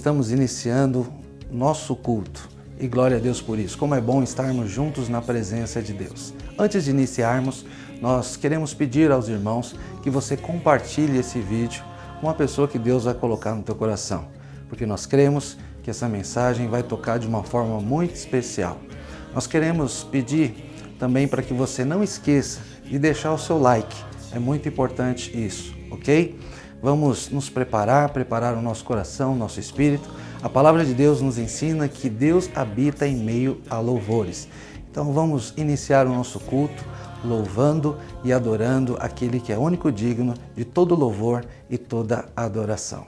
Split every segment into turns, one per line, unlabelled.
estamos iniciando nosso culto e glória a Deus por isso. Como é bom estarmos juntos na presença de Deus. Antes de iniciarmos, nós queremos pedir aos irmãos que você compartilhe esse vídeo com uma pessoa que Deus vai colocar no teu coração, porque nós cremos que essa mensagem vai tocar de uma forma muito especial. Nós queremos pedir também para que você não esqueça de deixar o seu like, é muito importante isso, ok? Vamos nos preparar o nosso coração, o nosso espírito. A palavra de Deus nos ensina que Deus habita em meio a louvores. Então vamos iniciar o nosso culto louvando e adorando aquele que é único digno de todo louvor e toda adoração.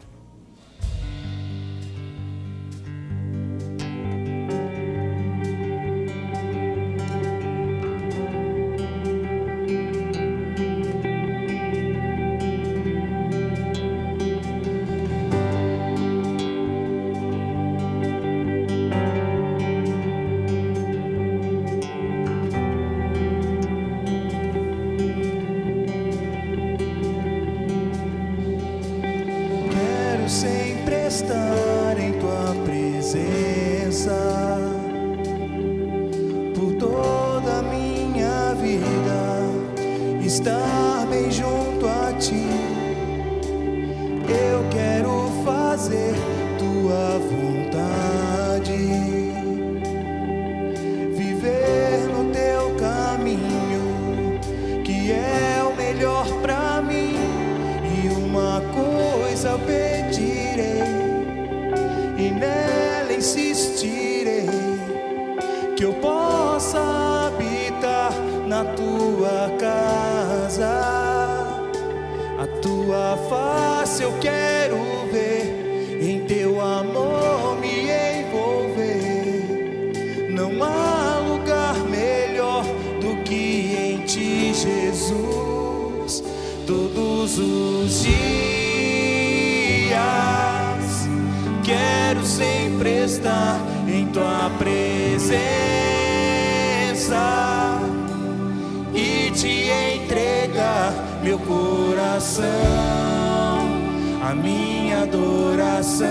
Sempre estar em tua presença por toda a minha vida, estar bem junto a ti. Eu quero fazer tua vontade, viver no teu caminho, que é o melhor pra mim. E uma coisa eu pedirei, e nela insistirei, que eu possa habitar na tua casa. A tua face eu quero ver, em teu amor me envolver. Não há lugar melhor do que em ti, Jesus. Todos os dias quero sempre estar em tua presença e te entregar meu coração, a minha adoração,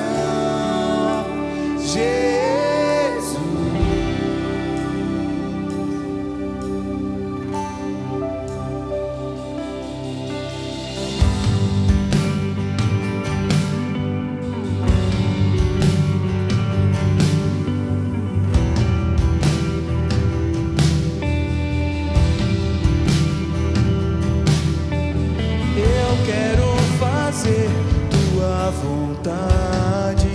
Jesus. Tua vontade,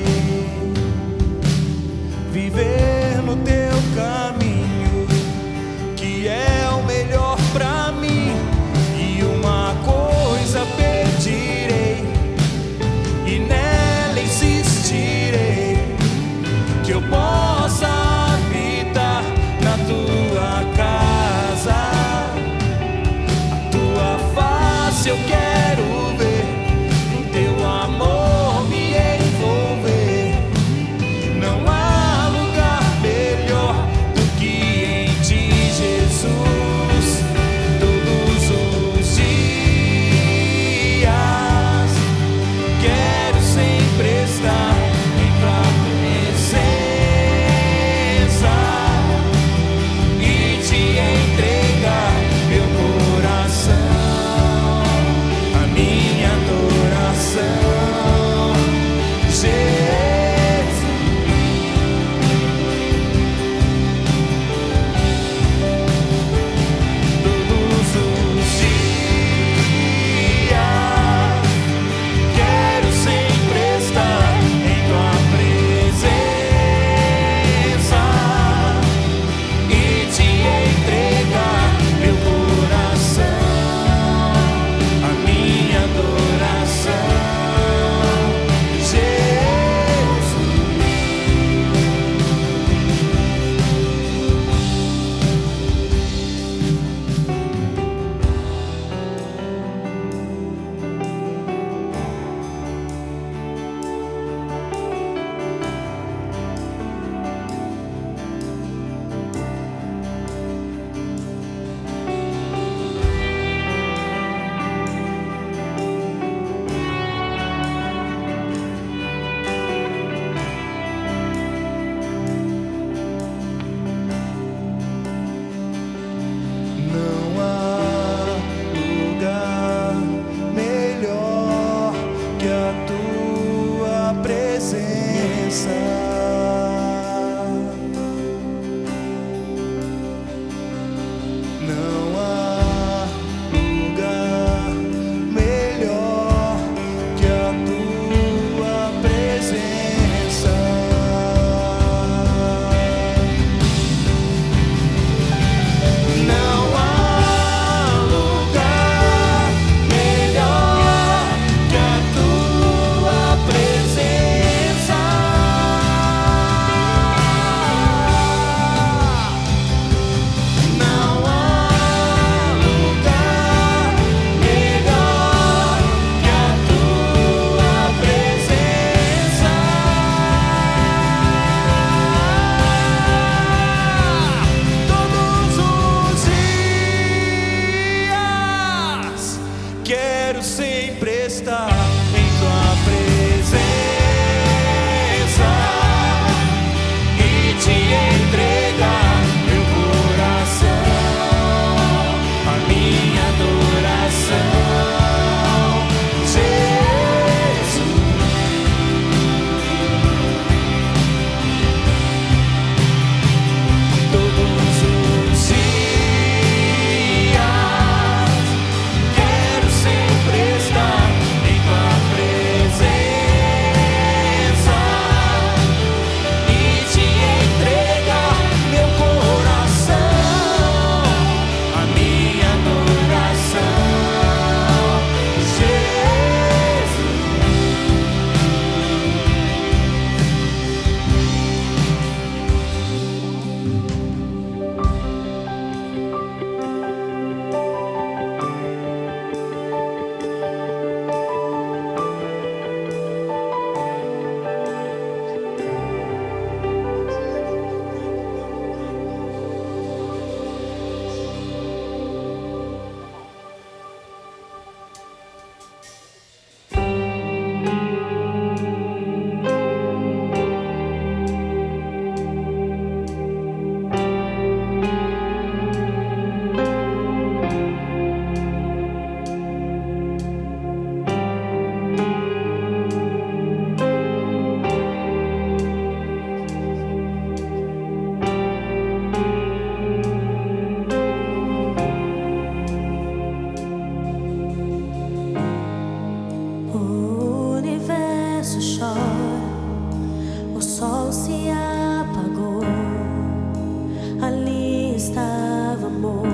amor,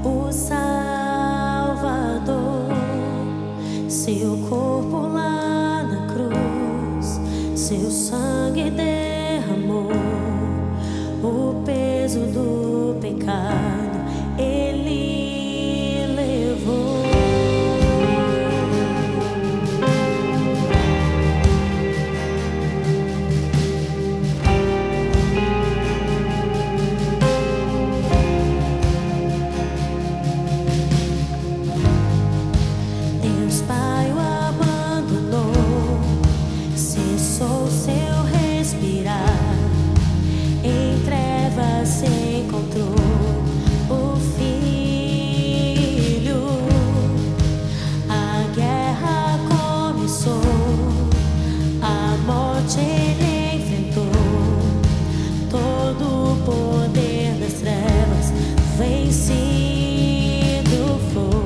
o Salvador. Seu corpo lá na cruz, seu sangue derramou, o peso do pecado ele levou. Deus Pai o abandonou, cessou seu respirar, em trevas se encontrou o Filho. A guerra começou, a morte ele enfrentou, todo o poder das trevas vencido foi.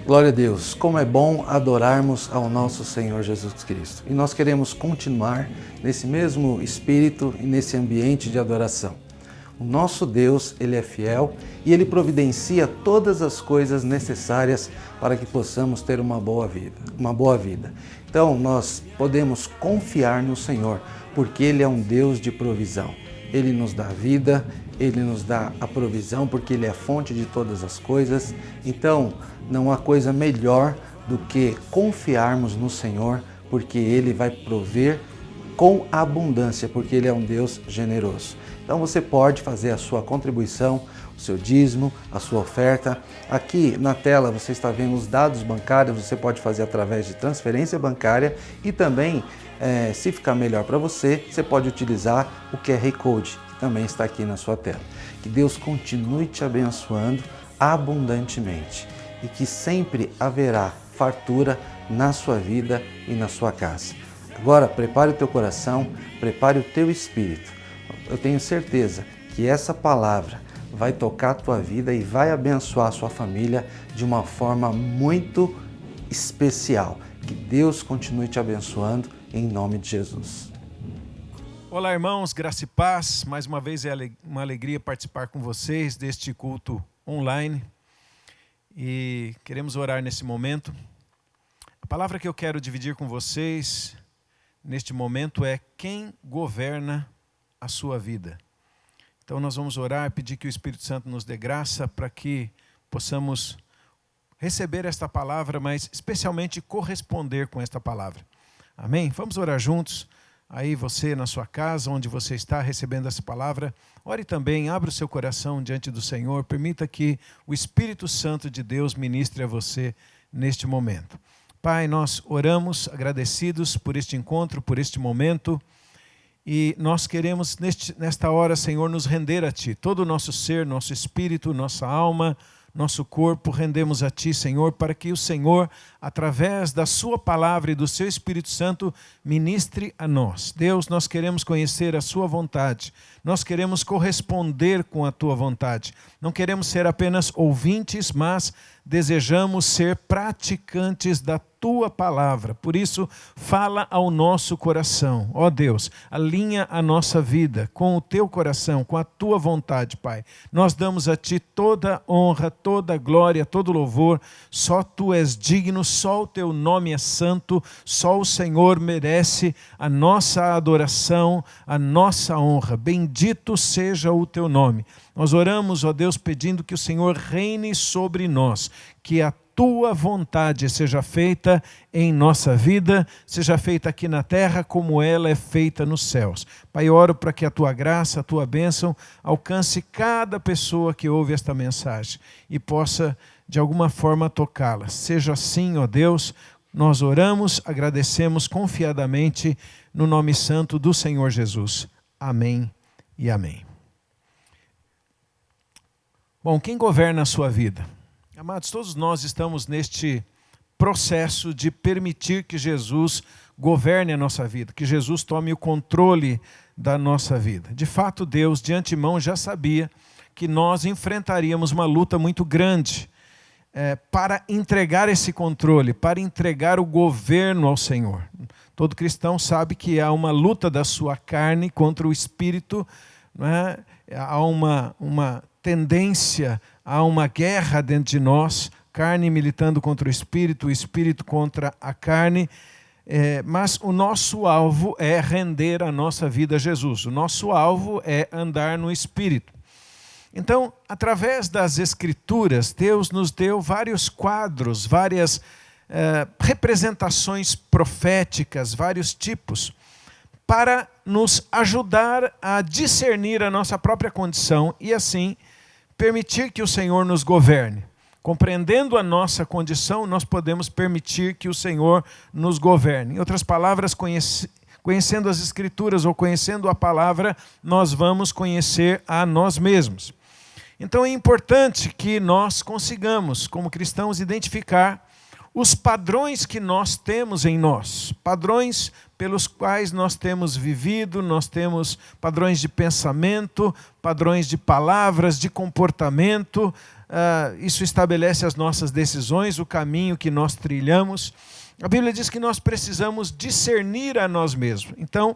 Glória a Deus, como é bom adorarmos ao nosso Senhor Jesus Cristo. E nós queremos continuar nesse mesmo espírito e nesse ambiente de adoração. O nosso Deus, Ele é fiel e Ele providencia todas as coisas necessárias para que possamos ter uma boa vida. Então, nós podemos confiar no Senhor, porque Ele é um Deus de provisão. Ele nos dá vida, Ele nos dá a provisão, porque Ele é a fonte de todas as coisas. Então, não há coisa melhor do que confiarmos no Senhor, porque Ele vai prover com abundância, porque Ele é um Deus generoso. Então, você pode fazer a sua contribuição, o seu dízimo, a sua oferta. Aqui na tela você está vendo os dados bancários, você pode fazer através de transferência bancária e também, se ficar melhor para você, você pode utilizar o QR Code, que também está aqui na sua tela. Que Deus continue te abençoando abundantemente e que sempre haverá fartura na sua vida e na sua casa. Agora, prepare o teu coração, prepare o teu espírito. Eu tenho certeza que essa palavra vai tocar a tua vida e vai abençoar a sua família de uma forma muito especial. Que Deus continue te abençoando em nome de Jesus.
Olá, irmãos, graça e paz. Mais uma vez é uma alegria participar com vocês deste culto online. E queremos orar nesse momento. A palavra que eu quero dividir com vocês neste momento é: quem governa a sua vida? Então nós vamos orar, pedir que o Espírito Santo nos dê graça para que possamos receber esta palavra, mas especialmente corresponder com esta palavra. Amém? Vamos orar juntos. Aí você na sua casa, onde você está recebendo essa palavra, ore também, abra o seu coração diante do Senhor, permita que o Espírito Santo de Deus ministre a você neste momento. Pai, nós oramos agradecidos por este encontro, por este momento, e nós queremos nesta hora, Senhor, nos render a Ti. Todo o nosso ser, nosso espírito, nossa alma, nosso corpo, rendemos a Ti, Senhor, para que o Senhor, através da Sua palavra e do Seu Espírito Santo, ministre a nós. Deus, nós queremos conhecer a Sua vontade, nós queremos corresponder com a Tua vontade. Não queremos ser apenas ouvintes, mas desejamos ser praticantes da Tua palavra. Por isso, fala ao nosso coração. Ó Deus, alinha a nossa vida com o Teu coração, com a Tua vontade, Pai. Nós damos a Ti toda honra, toda glória, todo louvor. Só Tu és digno, só o Teu nome é santo, só o Senhor merece a nossa adoração, a nossa honra. Bendito seja o Teu nome. Nós oramos, ó Deus, pedindo que o Senhor reine sobre nós, que a Tua vontade seja feita em nossa vida, seja feita aqui na terra como ela é feita nos céus. Pai, eu oro para que a Tua graça, a Tua bênção alcance cada pessoa que ouve esta mensagem e possa de alguma forma tocá-la. Seja assim, ó Deus, nós oramos, agradecemos confiadamente no nome santo do Senhor Jesus. Amém e amém. Bom, quem governa a sua vida? Amados, todos nós estamos neste processo de permitir que Jesus governe a nossa vida, que Jesus tome o controle da nossa vida. De fato, Deus de antemão já sabia que nós enfrentaríamos uma luta muito grande para entregar esse controle, para entregar o governo ao Senhor. Todo cristão sabe que há uma luta da sua carne contra o Espírito, não é? Há uma tendência a uma guerra dentro de nós, carne militando contra o espírito contra a carne, mas o nosso alvo é render a nossa vida a Jesus, o nosso alvo é andar no Espírito. Então, através das Escrituras, Deus nos deu vários quadros, várias representações proféticas, vários tipos, para nos ajudar a discernir a nossa própria condição e assim permitir que o Senhor nos governe. Compreendendo a nossa condição, nós podemos permitir que o Senhor nos governe. Em outras palavras, conhecendo as Escrituras ou conhecendo a palavra, nós vamos conhecer a nós mesmos. Então é importante que nós consigamos, como cristãos, identificar os padrões que nós temos em nós, padrões pelos quais nós temos vivido, nós temos padrões de pensamento, padrões de palavras, de comportamento. Isso estabelece as nossas decisões, o caminho que nós trilhamos. A Bíblia diz que nós precisamos discernir a nós mesmos. Então,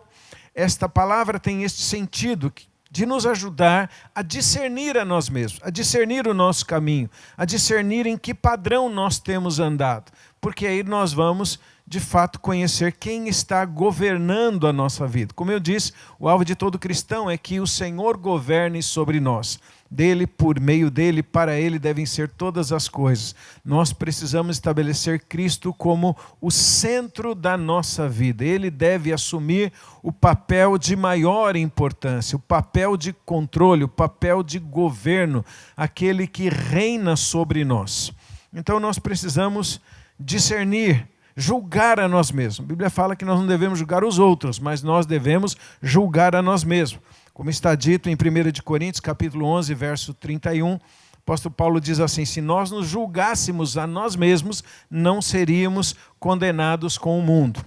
esta palavra tem este sentido de nos ajudar a discernir a nós mesmos, a discernir o nosso caminho, a discernir em que padrão nós temos andado. Porque aí nós vamos, de fato, conhecer quem está governando a nossa vida. Como eu disse, o alvo de todo cristão é que o Senhor governe sobre nós. Dele, por meio dele, para ele devem ser todas as coisas. Nós precisamos estabelecer Cristo como o centro da nossa vida. Ele deve assumir o papel de maior importância, o papel de controle, o papel de governo, aquele que reina sobre nós. Então nós precisamos discernir, julgar a nós mesmos. A Bíblia fala que nós não devemos julgar os outros, mas nós devemos julgar a nós mesmos. Como está dito em 1 Coríntios, capítulo 11, verso 31, o apóstolo Paulo diz assim: se nós nos julgássemos a nós mesmos, não seríamos condenados com o mundo.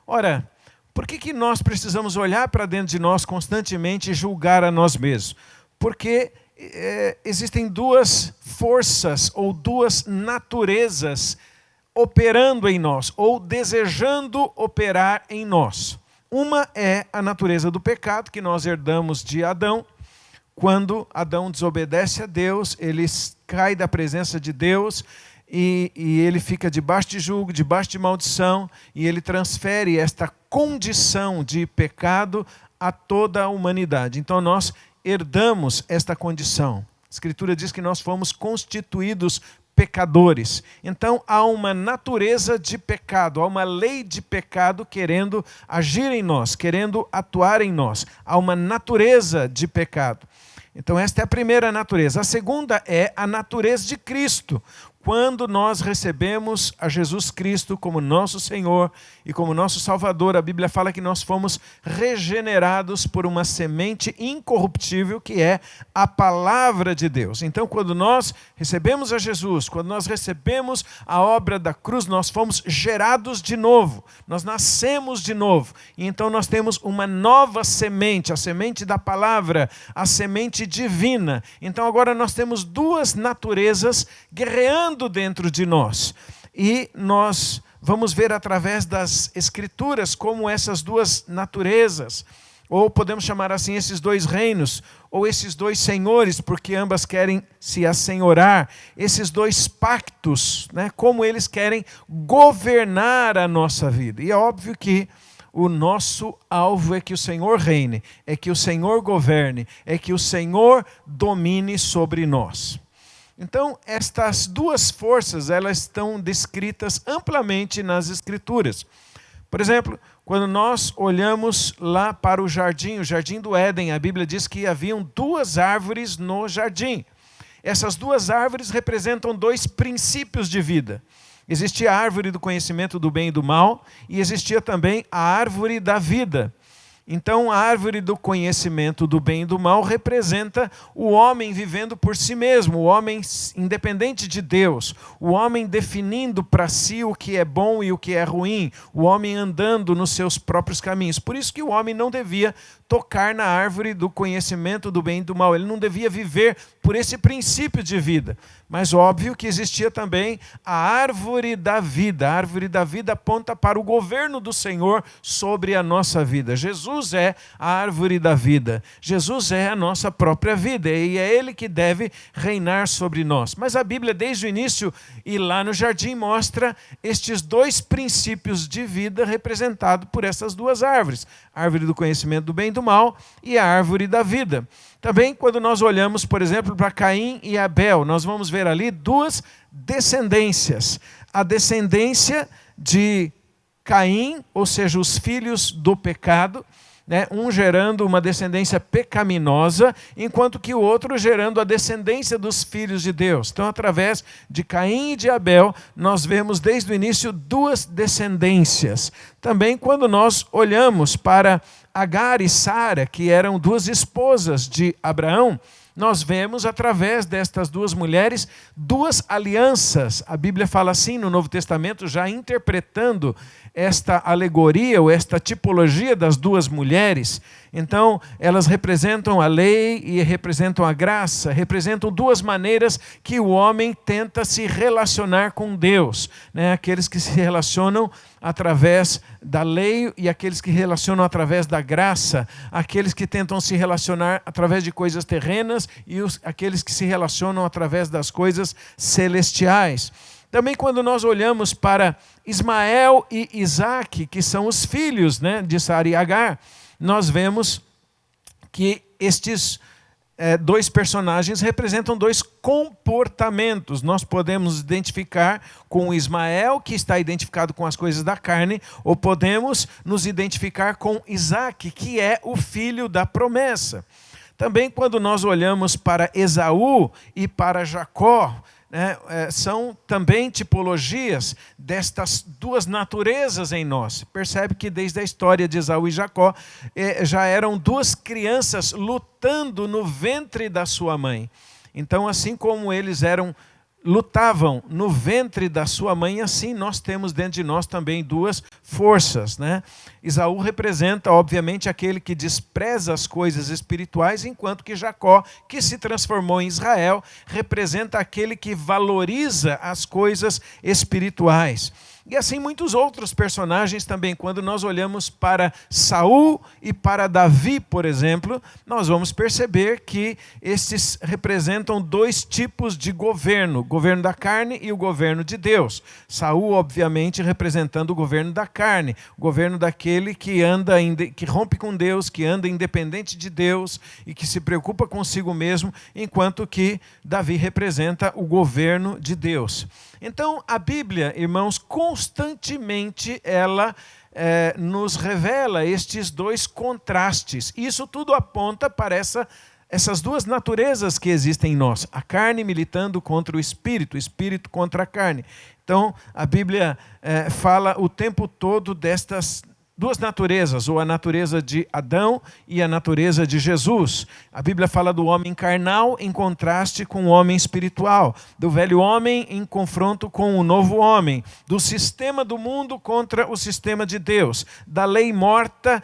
Ora, por que nós precisamos olhar para dentro de nós constantemente e julgar a nós mesmos? Porque existem duas forças ou duas naturezas operando em nós, ou desejando operar em nós. Uma é a natureza do pecado, que nós herdamos de Adão. Quando Adão desobedece a Deus, ele cai da presença de Deus e ele fica debaixo de jugo, debaixo de maldição, e ele transfere esta condição de pecado a toda a humanidade. Então nós herdamos esta condição. A Escritura diz que nós fomos constituídos pecadores. Então há uma natureza de pecado, há uma lei de pecado querendo agir em nós, querendo atuar em nós. Há uma natureza de pecado. Então esta é a primeira natureza. A segunda é a natureza de Cristo. Quando nós recebemos a Jesus Cristo como nosso Senhor e como nosso Salvador, a Bíblia fala que nós fomos regenerados por uma semente incorruptível, que é a palavra de Deus. Então, quando nós recebemos a Jesus, quando nós recebemos a obra da cruz, nós fomos gerados de novo, nós nascemos de novo. E então nós temos uma nova semente, a semente da palavra, a semente divina. Então agora nós temos duas naturezas guerreando dentro de nós. E nós vamos ver através das Escrituras como essas duas naturezas, ou podemos chamar assim, esses dois reinos, ou esses dois senhores, porque ambas querem se assenhorar, esses dois pactos, né, como eles querem governar a nossa vida. E é óbvio que o nosso alvo é que o Senhor reine, é que o Senhor governe, é que o Senhor domine sobre nós. Então, estas duas forças, elas estão descritas amplamente nas Escrituras. Por exemplo, quando nós olhamos lá para o jardim do Éden, a Bíblia diz que haviam duas árvores no jardim. Essas duas árvores representam dois princípios de vida. Existia a árvore do conhecimento do bem e do mal, e existia também a árvore da vida. Então, a árvore do conhecimento do bem e do mal representa o homem vivendo por si mesmo, o homem independente de Deus, o homem definindo para si o que é bom e o que é ruim, o homem andando nos seus próprios caminhos. Por isso que o homem não devia tocar na árvore do conhecimento do bem e do mal, ele não devia viver por esse princípio de vida. Mas óbvio que existia também a árvore da vida. A árvore da vida aponta para o governo do Senhor sobre a nossa vida. Jesus é a árvore da vida. Jesus é a nossa própria vida e é Ele que deve reinar sobre nós. Mas a Bíblia, desde o início e lá no jardim, mostra estes dois princípios de vida representados por essas duas árvores. A árvore do conhecimento do bem e do mal e a árvore da vida. Também, quando nós olhamos, por exemplo, para Caim e Abel, nós vamos ver ali duas descendências. A descendência de Caim, ou seja, os filhos do pecado, né? Um gerando uma descendência pecaminosa, enquanto que o outro gerando a descendência dos filhos de Deus. Então, através de Caim e de Abel, nós vemos desde o início duas descendências. Também, quando nós olhamos para Agar e Sara, que eram duas esposas de Abraão, nós vemos através destas duas mulheres, duas alianças. A Bíblia fala assim no Novo Testamento, já interpretando esta alegoria ou esta tipologia das duas mulheres. Então, elas representam a lei e representam a graça, representam duas maneiras que o homem tenta se relacionar com Deus, né? Aqueles que se relacionam através da lei e aqueles que relacionam através da graça, aqueles que tentam se relacionar através de coisas terrenas e aqueles que se relacionam através das coisas celestiais. Também quando nós olhamos para Ismael e Isaque, que são os filhos, né, de Sara e Agar, nós vemos que estes dois personagens representam dois comportamentos. Nós podemos identificar com Ismael, que está identificado com as coisas da carne, ou podemos nos identificar com Isaque, que é o filho da promessa. Também quando nós olhamos para Esaú e para Jacó, são também tipologias destas duas naturezas em nós. Percebe que desde a história de Esaú e Jacó já eram duas crianças lutando no ventre da sua mãe. Então, assim como eles lutavam no ventre da sua mãe, assim nós temos dentro de nós também duas forças, né? Esaú representa, obviamente, aquele que despreza as coisas espirituais, enquanto que Jacó, que se transformou em Israel, representa aquele que valoriza as coisas espirituais. E assim muitos outros personagens também. Quando nós olhamos para Saul e para Davi, por exemplo, nós vamos perceber que estes representam dois tipos de governo, o governo da carne e o governo de Deus. Saul, obviamente, representando o governo da carne, o governo daquele que que rompe com Deus, que anda independente de Deus e que se preocupa consigo mesmo, enquanto que Davi representa o governo de Deus. Então, a Bíblia, irmãos, constantemente ela nos revela estes dois contrastes. Isso tudo aponta para essas duas naturezas que existem em nós. A carne militando contra o espírito contra a carne. Então, a Bíblia fala o tempo todo destas duas naturezas, ou a natureza de Adão e a natureza de Jesus. A Bíblia fala do homem carnal em contraste com o homem espiritual, do velho homem em confronto com o novo homem, do sistema do mundo contra o sistema de Deus, da lei morta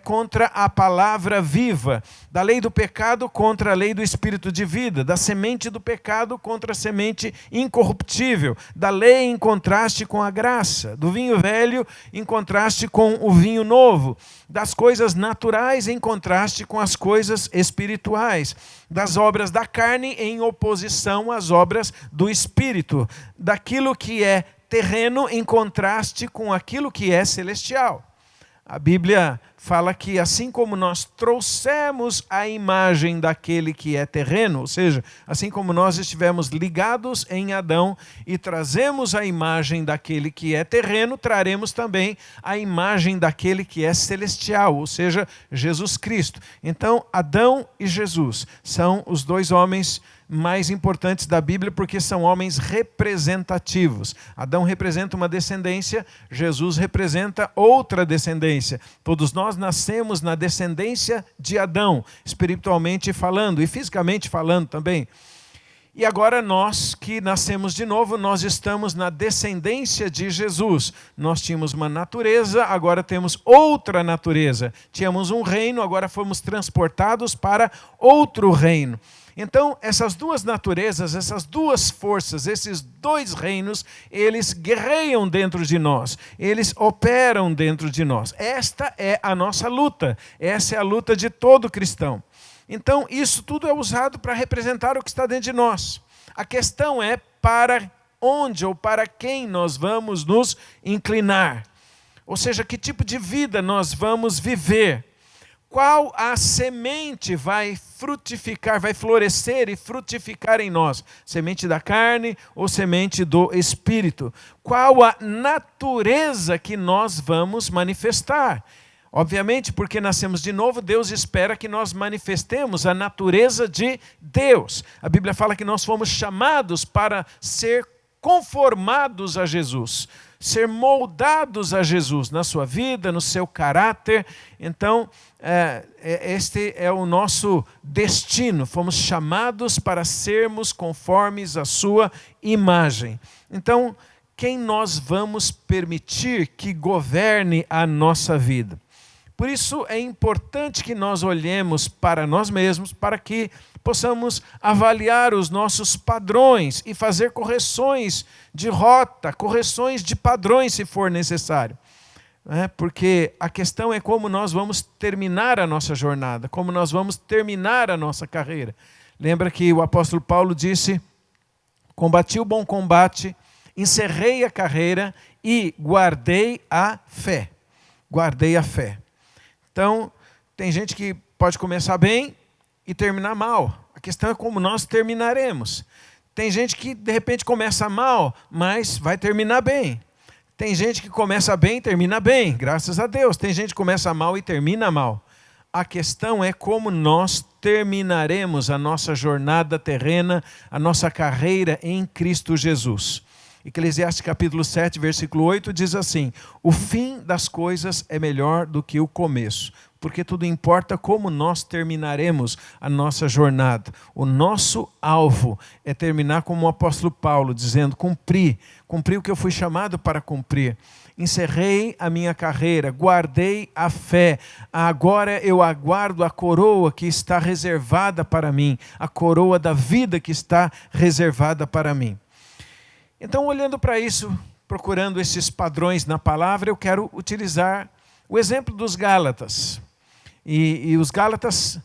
contra a palavra viva, da lei do pecado contra a lei do espírito de vida, da semente do pecado contra a semente incorruptível, da lei em contraste com a graça, do vinho velho em contraste com o vinho novo, das coisas naturais em contraste com as coisas espirituais, das obras da carne em oposição às obras do espírito, daquilo que é terreno em contraste com aquilo que é celestial. A Bíblia fala que assim como nós trouxemos a imagem daquele que é terreno, ou seja, assim como nós estivemos ligados em Adão e trazemos a imagem daquele que é terreno, traremos também a imagem daquele que é celestial, ou seja, Jesus Cristo. Então, Adão e Jesus são os dois homens mais importantes da Bíblia, porque são homens representativos. Adão representa uma descendência, Jesus representa outra descendência. Todos nós nascemos na descendência de Adão, espiritualmente falando e fisicamente falando também. E agora nós que nascemos de novo, nós estamos na descendência de Jesus. Nós tínhamos uma natureza, agora temos outra natureza. Tínhamos um reino, agora fomos transportados para outro reino. Então, essas duas naturezas, essas duas forças, esses dois reinos, eles guerreiam dentro de nós, eles operam dentro de nós. Esta é a nossa luta, essa é a luta de todo cristão. Então, isso tudo é usado para representar o que está dentro de nós. A questão é para onde ou para quem nós vamos nos inclinar. Ou seja, que tipo de vida nós vamos viver. Qual a semente vai frutificar, vai florescer e frutificar em nós? Semente da carne ou semente do espírito? Qual a natureza que nós vamos manifestar? Obviamente, porque nascemos de novo, Deus espera que nós manifestemos a natureza de Deus. A Bíblia fala que nós fomos chamados para ser conformados a Jesus, ser moldados a Jesus na sua vida, no seu caráter. Então, este é o nosso destino. Fomos chamados para sermos conformes à sua imagem. Então, quem nós vamos permitir que governe a nossa vida? Por isso é importante que nós olhemos para nós mesmos, para que possamos avaliar os nossos padrões e fazer correções de rota, correções de padrões, se for necessário. Porque a questão é como nós vamos terminar a nossa jornada, como nós vamos terminar a nossa carreira. Lembra que o apóstolo Paulo disse: combati o bom combate, encerrei a carreira e guardei a fé. Guardei a fé. Então, tem gente que pode começar bem e terminar mal. A questão é como nós terminaremos. Tem gente que de repente começa mal, mas vai terminar bem. Tem gente que começa bem e termina bem, graças a Deus. Tem gente que começa mal e termina mal. A questão é como nós terminaremos a nossa jornada terrena, a nossa carreira em Cristo Jesus. Eclesiastes capítulo 7, versículo 8 diz assim: o fim das coisas é melhor do que o começo, porque tudo importa como nós terminaremos a nossa jornada. O nosso alvo é terminar como o apóstolo Paulo, dizendo: cumpri o que eu fui chamado para cumprir. Encerrei a minha carreira, guardei a fé. Agora eu aguardo a coroa que está reservada para mim, a coroa da vida que está reservada para mim. Então, olhando para isso, procurando esses padrões na palavra, eu quero utilizar o exemplo dos Gálatas. E os Gálatas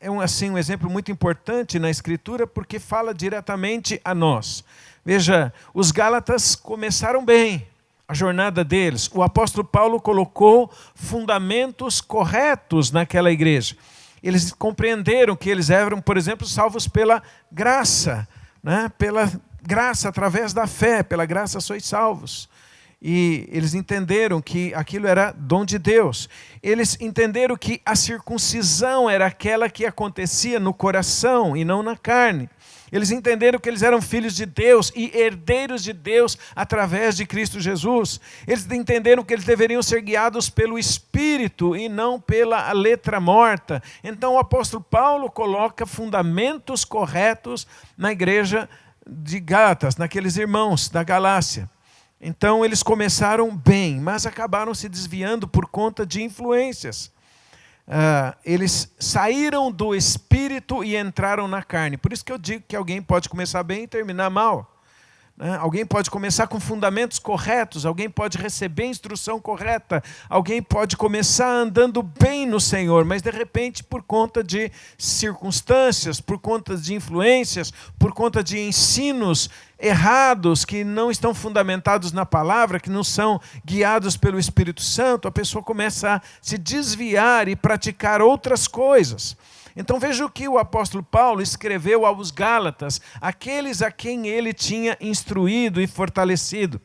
é um exemplo muito importante na Escritura, porque fala diretamente a nós. Veja, os Gálatas começaram bem a jornada deles. O apóstolo Paulo colocou fundamentos corretos naquela igreja. Eles compreenderam que eles eram, por exemplo, salvos pela graça, pela graça através da fé, pela graça sois salvos. E eles entenderam que aquilo era dom de Deus. Eles entenderam que a circuncisão era aquela que acontecia no coração e não na carne. Eles entenderam que eles eram filhos de Deus e herdeiros de Deus através de Cristo Jesus. Eles entenderam que eles deveriam ser guiados pelo Espírito e não pela letra morta. Então o apóstolo Paulo coloca fundamentos corretos na igreja de Gálatas, naqueles irmãos da Galácia. Então eles começaram bem, mas acabaram se desviando por conta de influências. Eles saíram do Espírito e entraram na carne. Por isso que eu digo que alguém pode começar bem e terminar mal. Alguém pode começar com fundamentos corretos, alguém pode receber instrução correta, alguém pode começar andando bem no Senhor, mas de repente por conta de circunstâncias, por conta de influências, por conta de ensinos errados que não estão fundamentados na palavra, que não são guiados pelo Espírito Santo, a pessoa começa a se desviar e praticar outras coisas. Então veja o que o apóstolo Paulo escreveu aos Gálatas, aqueles a quem ele tinha instruído e fortalecido.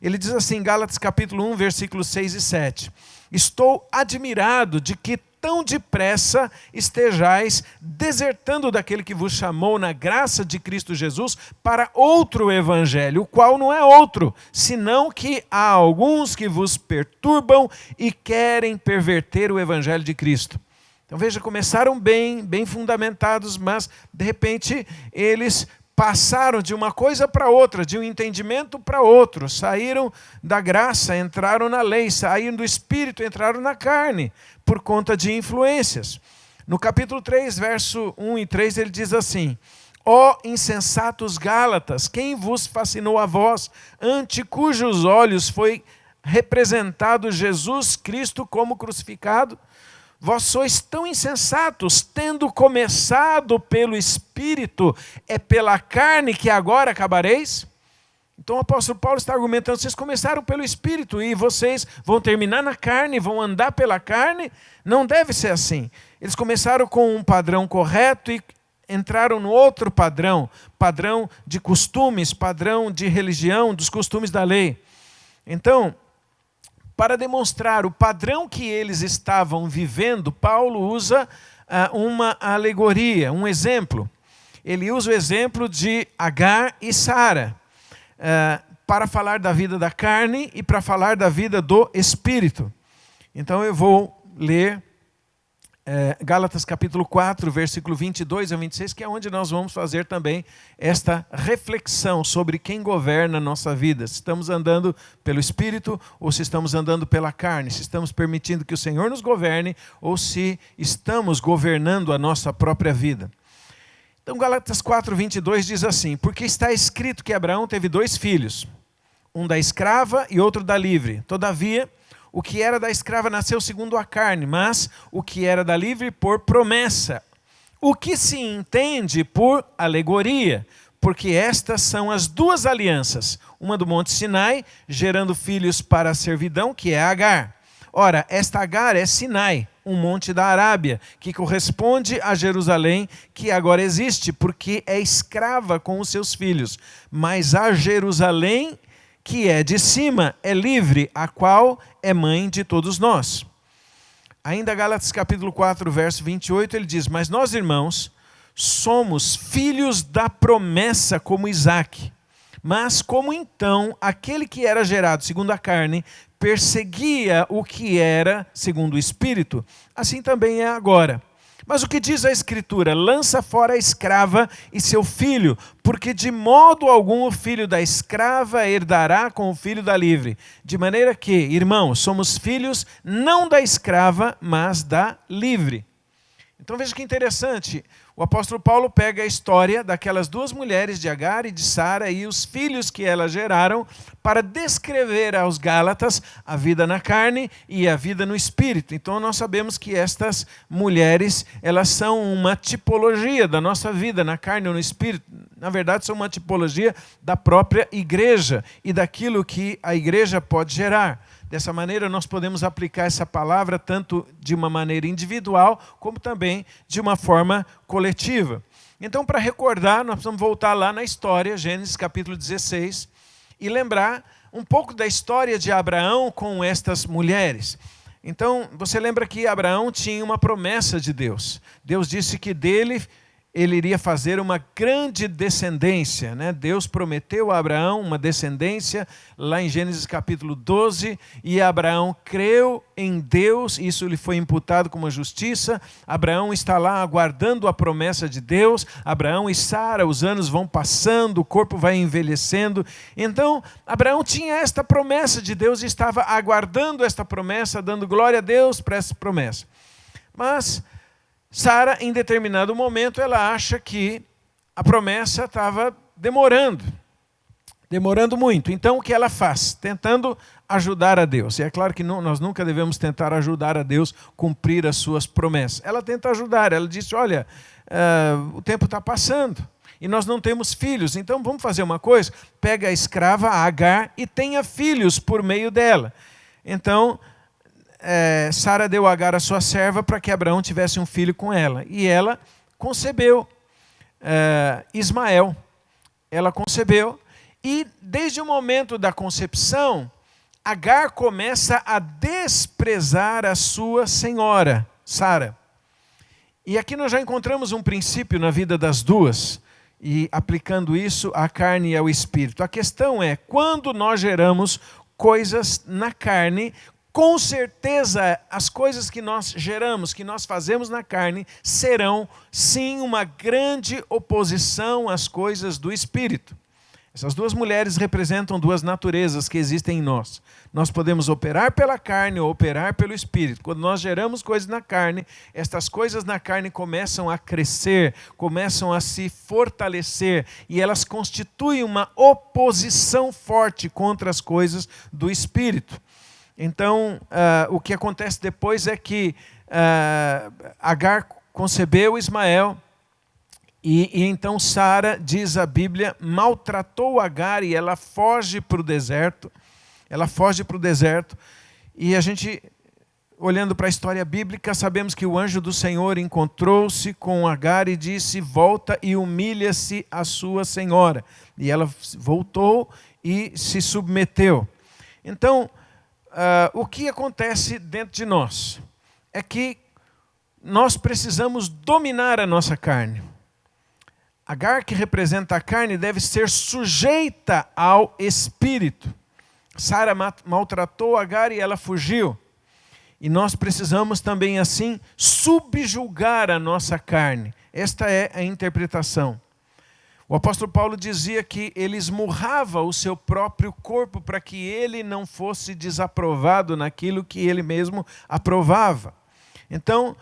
Ele diz assim, Gálatas capítulo 1, versículos 6 e 7. Estou admirado de que tão depressa estejais desertando daquele que vos chamou na graça de Cristo Jesus para outro evangelho, o qual não é outro, senão que há alguns que vos perturbam e querem perverter o evangelho de Cristo. Então veja, começaram bem fundamentados, mas de repente eles passaram de uma coisa para outra, de um entendimento para outro, saíram da graça, entraram na lei, saíram do Espírito, entraram na carne, por conta de influências. No capítulo 3, verso 1 e 3, ele diz assim: ó insensatos Gálatas, quem vos fascinou a vós, ante cujos olhos foi representado Jesus Cristo como crucificado? Vós sois tão insensatos, tendo começado pelo Espírito, é pela carne que agora acabareis? Então o apóstolo Paulo está argumentando, vocês começaram pelo Espírito e vocês vão terminar na carne, vão andar pela carne? Não deve ser assim. Eles começaram com um padrão correto e entraram no outro padrão de costumes, padrão de religião, dos costumes da lei. Então, para demonstrar o padrão que eles estavam vivendo, Paulo usa uma alegoria, um exemplo. Ele usa o exemplo de Agar e Sara. para falar da vida da carne e para falar da vida do Espírito. Então eu vou ler Gálatas capítulo 4, versículo 22 a 26, que é onde nós vamos fazer também esta reflexão sobre quem governa a nossa vida. Se estamos andando pelo Espírito ou se estamos andando pela carne, se estamos permitindo que o Senhor nos governe ou se estamos governando a nossa própria vida. Então Gálatas 4, 22 diz assim: porque está escrito que Abraão teve 2 filhos, um da escrava e outro da livre. Todavia, o que era da escrava nasceu segundo a carne, mas o que era da livre por promessa. O que se entende por alegoria, porque estas são as 2 alianças, uma do monte Sinai, gerando filhos para a servidão, que é Agar. Ora, esta Agar é Sinai, um monte da Arábia, que corresponde a Jerusalém, que agora existe, porque é escrava com os seus filhos. Mas a Jerusalém, que é de cima, é livre, a qual é mãe de todos nós. Ainda Gálatas capítulo 4, verso 28, ele diz: mas nós, irmãos, somos filhos da promessa como Isaque. Mas como então aquele que era gerado segundo a carne perseguia o que era segundo o Espírito, assim também é agora. Mas o que diz a Escritura? Lança fora a escrava e seu filho, porque de modo algum o filho da escrava herdará com o filho da livre. De maneira que, irmãos, somos filhos não da escrava, mas da livre. Então veja que interessante, o apóstolo Paulo pega a história daquelas 2 mulheres de Agar e de Sara e os filhos que elas geraram para descrever aos Gálatas a vida na carne e a vida no espírito. Então nós sabemos que estas mulheres, elas são uma tipologia da nossa vida na carne ou no espírito. Na verdade, são uma tipologia da própria igreja e daquilo que a igreja pode gerar. Dessa maneira, nós podemos aplicar essa palavra tanto de uma maneira individual, como também de uma forma coletiva. Então, para recordar, nós precisamos voltar lá na história, Gênesis capítulo 16, e lembrar um pouco da história de Abraão com estas mulheres. Então, você lembra que Abraão tinha uma promessa de Deus. Deus disse que dele ele iria fazer uma grande descendência, né? Deus prometeu a Abraão uma descendência, lá em Gênesis capítulo 12, e Abraão creu em Deus, isso lhe foi imputado como justiça. Abraão está lá aguardando a promessa de Deus. Abraão e Sara, os anos vão passando, o corpo vai envelhecendo. Então, Abraão tinha esta promessa de Deus e estava aguardando esta promessa, dando glória a Deus para essa promessa. Mas Sara, em determinado momento, ela acha que a promessa estava demorando muito. Então, o que ela faz? Tentando ajudar a Deus. E é claro que nós nunca devemos tentar ajudar a Deus a cumprir as suas promessas. Ela tenta ajudar, ela disse: olha, o tempo está passando e nós não temos filhos, então vamos fazer uma coisa, pega a escrava, a Agar, e tenha filhos por meio dela. Então, Sara deu a Agar a sua serva para que Abraão tivesse um filho com ela. E ela concebeu Ismael. Ela concebeu e desde o momento da concepção, Agar começa a desprezar a sua senhora, Sara. E aqui nós já encontramos um princípio na vida das duas, e aplicando isso à carne e ao espírito. A questão é, quando nós geramos coisas na carne, com certeza as coisas que nós geramos, que nós fazemos na carne, serão sim uma grande oposição às coisas do espírito. Essas duas mulheres representam duas naturezas que existem em nós. Nós podemos operar pela carne ou operar pelo espírito. Quando nós geramos coisas na carne, estas coisas na carne começam a crescer, começam a se fortalecer e elas constituem uma oposição forte contra as coisas do espírito. Então, o que acontece depois é que Agar concebeu Ismael e então Sara, diz a Bíblia, maltratou Agar e ela foge para o deserto. Ela foge para o deserto e a gente, olhando para a história bíblica, sabemos que o anjo do Senhor encontrou-se com Agar e disse: volta e humilha-se a sua senhora. E ela voltou e se submeteu. Então, o que acontece dentro de nós é que nós precisamos dominar a nossa carne. Agar, que representa a carne, deve ser sujeita ao espírito. Sara maltratou Agar e ela fugiu. E nós precisamos também assim subjugar a nossa carne. Esta é a interpretação. O apóstolo Paulo dizia que ele esmurrava o seu próprio corpo para que ele não fosse desaprovado naquilo que ele mesmo aprovava. Então,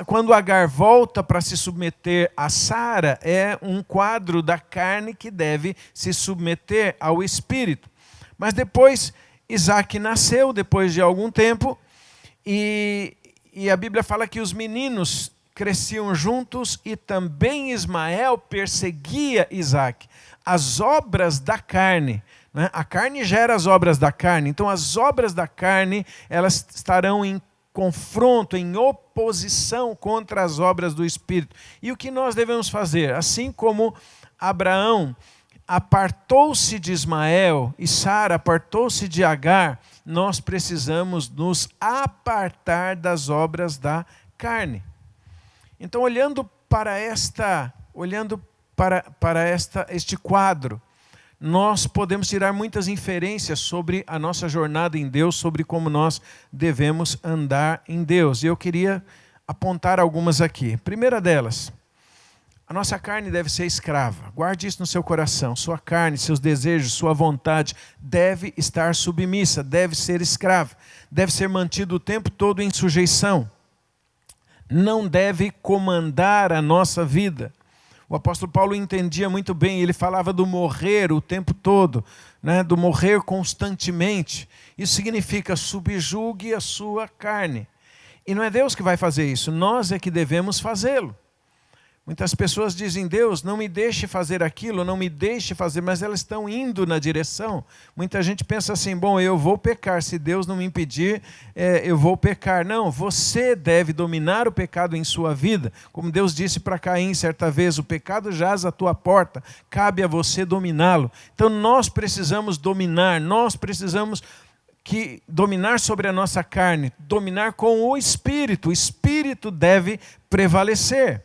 quando Agar volta para se submeter a Sara, é um quadro da carne que deve se submeter ao espírito. Mas depois, Isaac nasceu, depois de algum tempo, e a Bíblia fala que os meninos cresciam juntos e também Ismael perseguia Isaac. As obras da carne, né? A carne gera as obras da carne, então as obras da carne, elas estarão em confronto, em oposição contra as obras do Espírito. E o que nós devemos fazer? Assim como Abraão apartou-se de Ismael e Sara apartou-se de Agar, nós precisamos nos apartar das obras da carne. Então, olhando para este quadro, nós podemos tirar muitas inferências sobre a nossa jornada em Deus, sobre como nós devemos andar em Deus. E eu queria apontar algumas aqui. Primeira delas, a nossa carne deve ser escrava. Guarde isso no seu coração. Sua carne, seus desejos, sua vontade deve estar submissa, deve ser escrava. Deve ser mantido o tempo todo em sujeição. Não deve comandar a nossa vida. O apóstolo Paulo entendia muito bem, ele falava do morrer o tempo todo, né? Do morrer constantemente. Isso significa subjugue a sua carne. E não é Deus que vai fazer isso, nós é que devemos fazê-lo. Muitas pessoas dizem, Deus, não me deixe fazer aquilo, não me deixe fazer, mas elas estão indo na direção. Muita gente pensa assim, bom, eu vou pecar, se Deus não me impedir, eu vou pecar. Não, você deve dominar o pecado em sua vida. Como Deus disse para Caim certa vez, o pecado jaz à tua porta, cabe a você dominá-lo. Então nós precisamos dominar, nós precisamos dominar sobre a nossa carne, dominar com o Espírito deve prevalecer.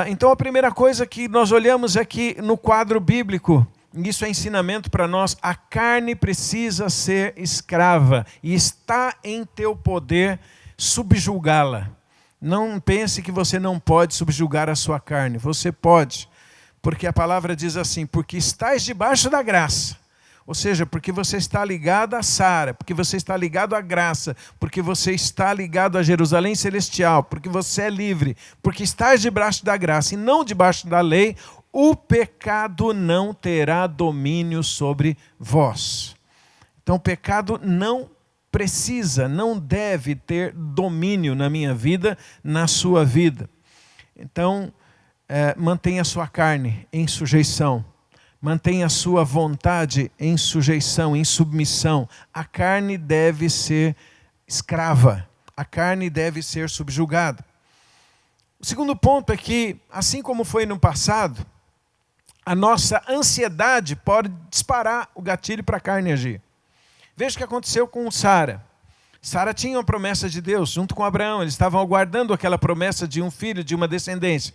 Então a primeira coisa que nós olhamos é que no quadro bíblico, isso é ensinamento para nós, a carne precisa ser escrava e está em teu poder subjugá-la. Não pense que você não pode subjugar a sua carne, você pode, porque a palavra diz assim, porque estás debaixo da graça. Ou seja, porque você está ligado a Sara, porque você está ligado à graça, porque você está ligado a Jerusalém Celestial, porque você é livre, porque estás debaixo da graça e não debaixo da lei, o pecado não terá domínio sobre vós. Então o pecado não deve ter domínio na minha vida, na sua vida. Então, mantenha a sua carne em sujeição. Mantenha a sua vontade em sujeição, em submissão. A carne deve ser escrava. A carne deve ser subjugada. O segundo ponto é que, assim como foi no passado, a nossa ansiedade pode disparar o gatilho para a carne agir. Veja o que aconteceu com Sara. Sara tinha uma promessa de Deus, junto com Abraão. Eles estavam aguardando aquela promessa de um filho, de uma descendência.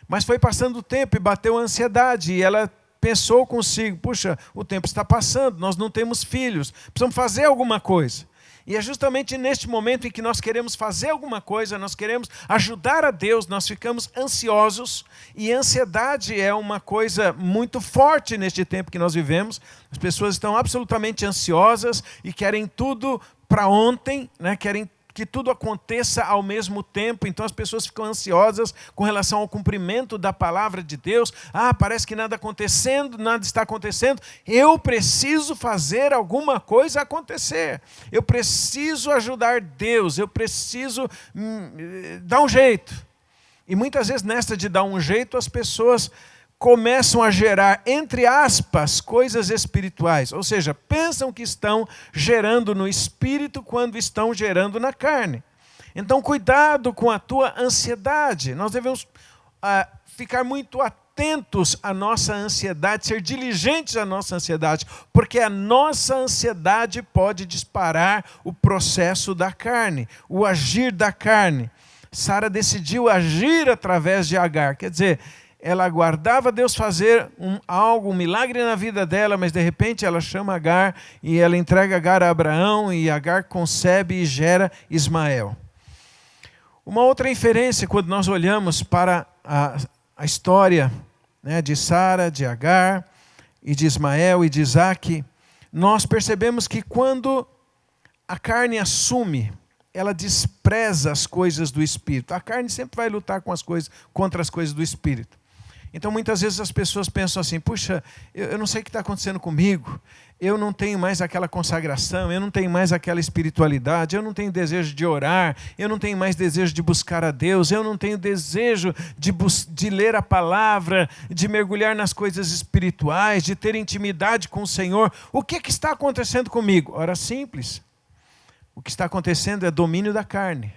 Mas foi passando o tempo e bateu a ansiedade, e ela pensou consigo, puxa, o tempo está passando, nós não temos filhos, precisamos fazer alguma coisa. E é justamente neste momento em que nós queremos fazer alguma coisa, nós queremos ajudar a Deus, nós ficamos ansiosos, e ansiedade é uma coisa muito forte neste tempo que nós vivemos. As pessoas estão absolutamente ansiosas e querem tudo para ontem, né? Querem que tudo aconteça ao mesmo tempo, então as pessoas ficam ansiosas com relação ao cumprimento da palavra de Deus. Parece que nada está acontecendo, eu preciso fazer alguma coisa acontecer, eu preciso ajudar Deus, eu preciso dar um jeito. E muitas vezes nesta de dar um jeito, as pessoas começam a gerar, entre aspas, coisas espirituais. Ou seja, pensam que estão gerando no espírito quando estão gerando na carne. Então, cuidado com a tua ansiedade. Nós devemos ficar muito atentos à nossa ansiedade, ser diligentes à nossa ansiedade, porque a nossa ansiedade pode disparar o processo da carne, o agir da carne. Sara decidiu agir através de Agar. Quer dizer, ela aguardava Deus fazer um milagre na vida dela, mas de repente ela chama Agar e ela entrega Agar a Abraão e Agar concebe e gera Ismael. Uma outra inferência, quando nós olhamos para a história, né, de Sara, de Agar e de Ismael e de Isaque, nós percebemos que quando a carne assume, ela despreza as coisas do Espírito. A carne sempre vai lutar contra as coisas do Espírito. Então, muitas vezes as pessoas pensam assim, puxa, eu não sei o que está acontecendo comigo, eu não tenho mais aquela consagração, eu não tenho mais aquela espiritualidade, eu não tenho desejo de orar, eu não tenho mais desejo de buscar a Deus, eu não tenho desejo de ler a palavra, de mergulhar nas coisas espirituais, de ter intimidade com o Senhor. O que está acontecendo comigo? Ora, simples. O que está acontecendo é domínio da carne.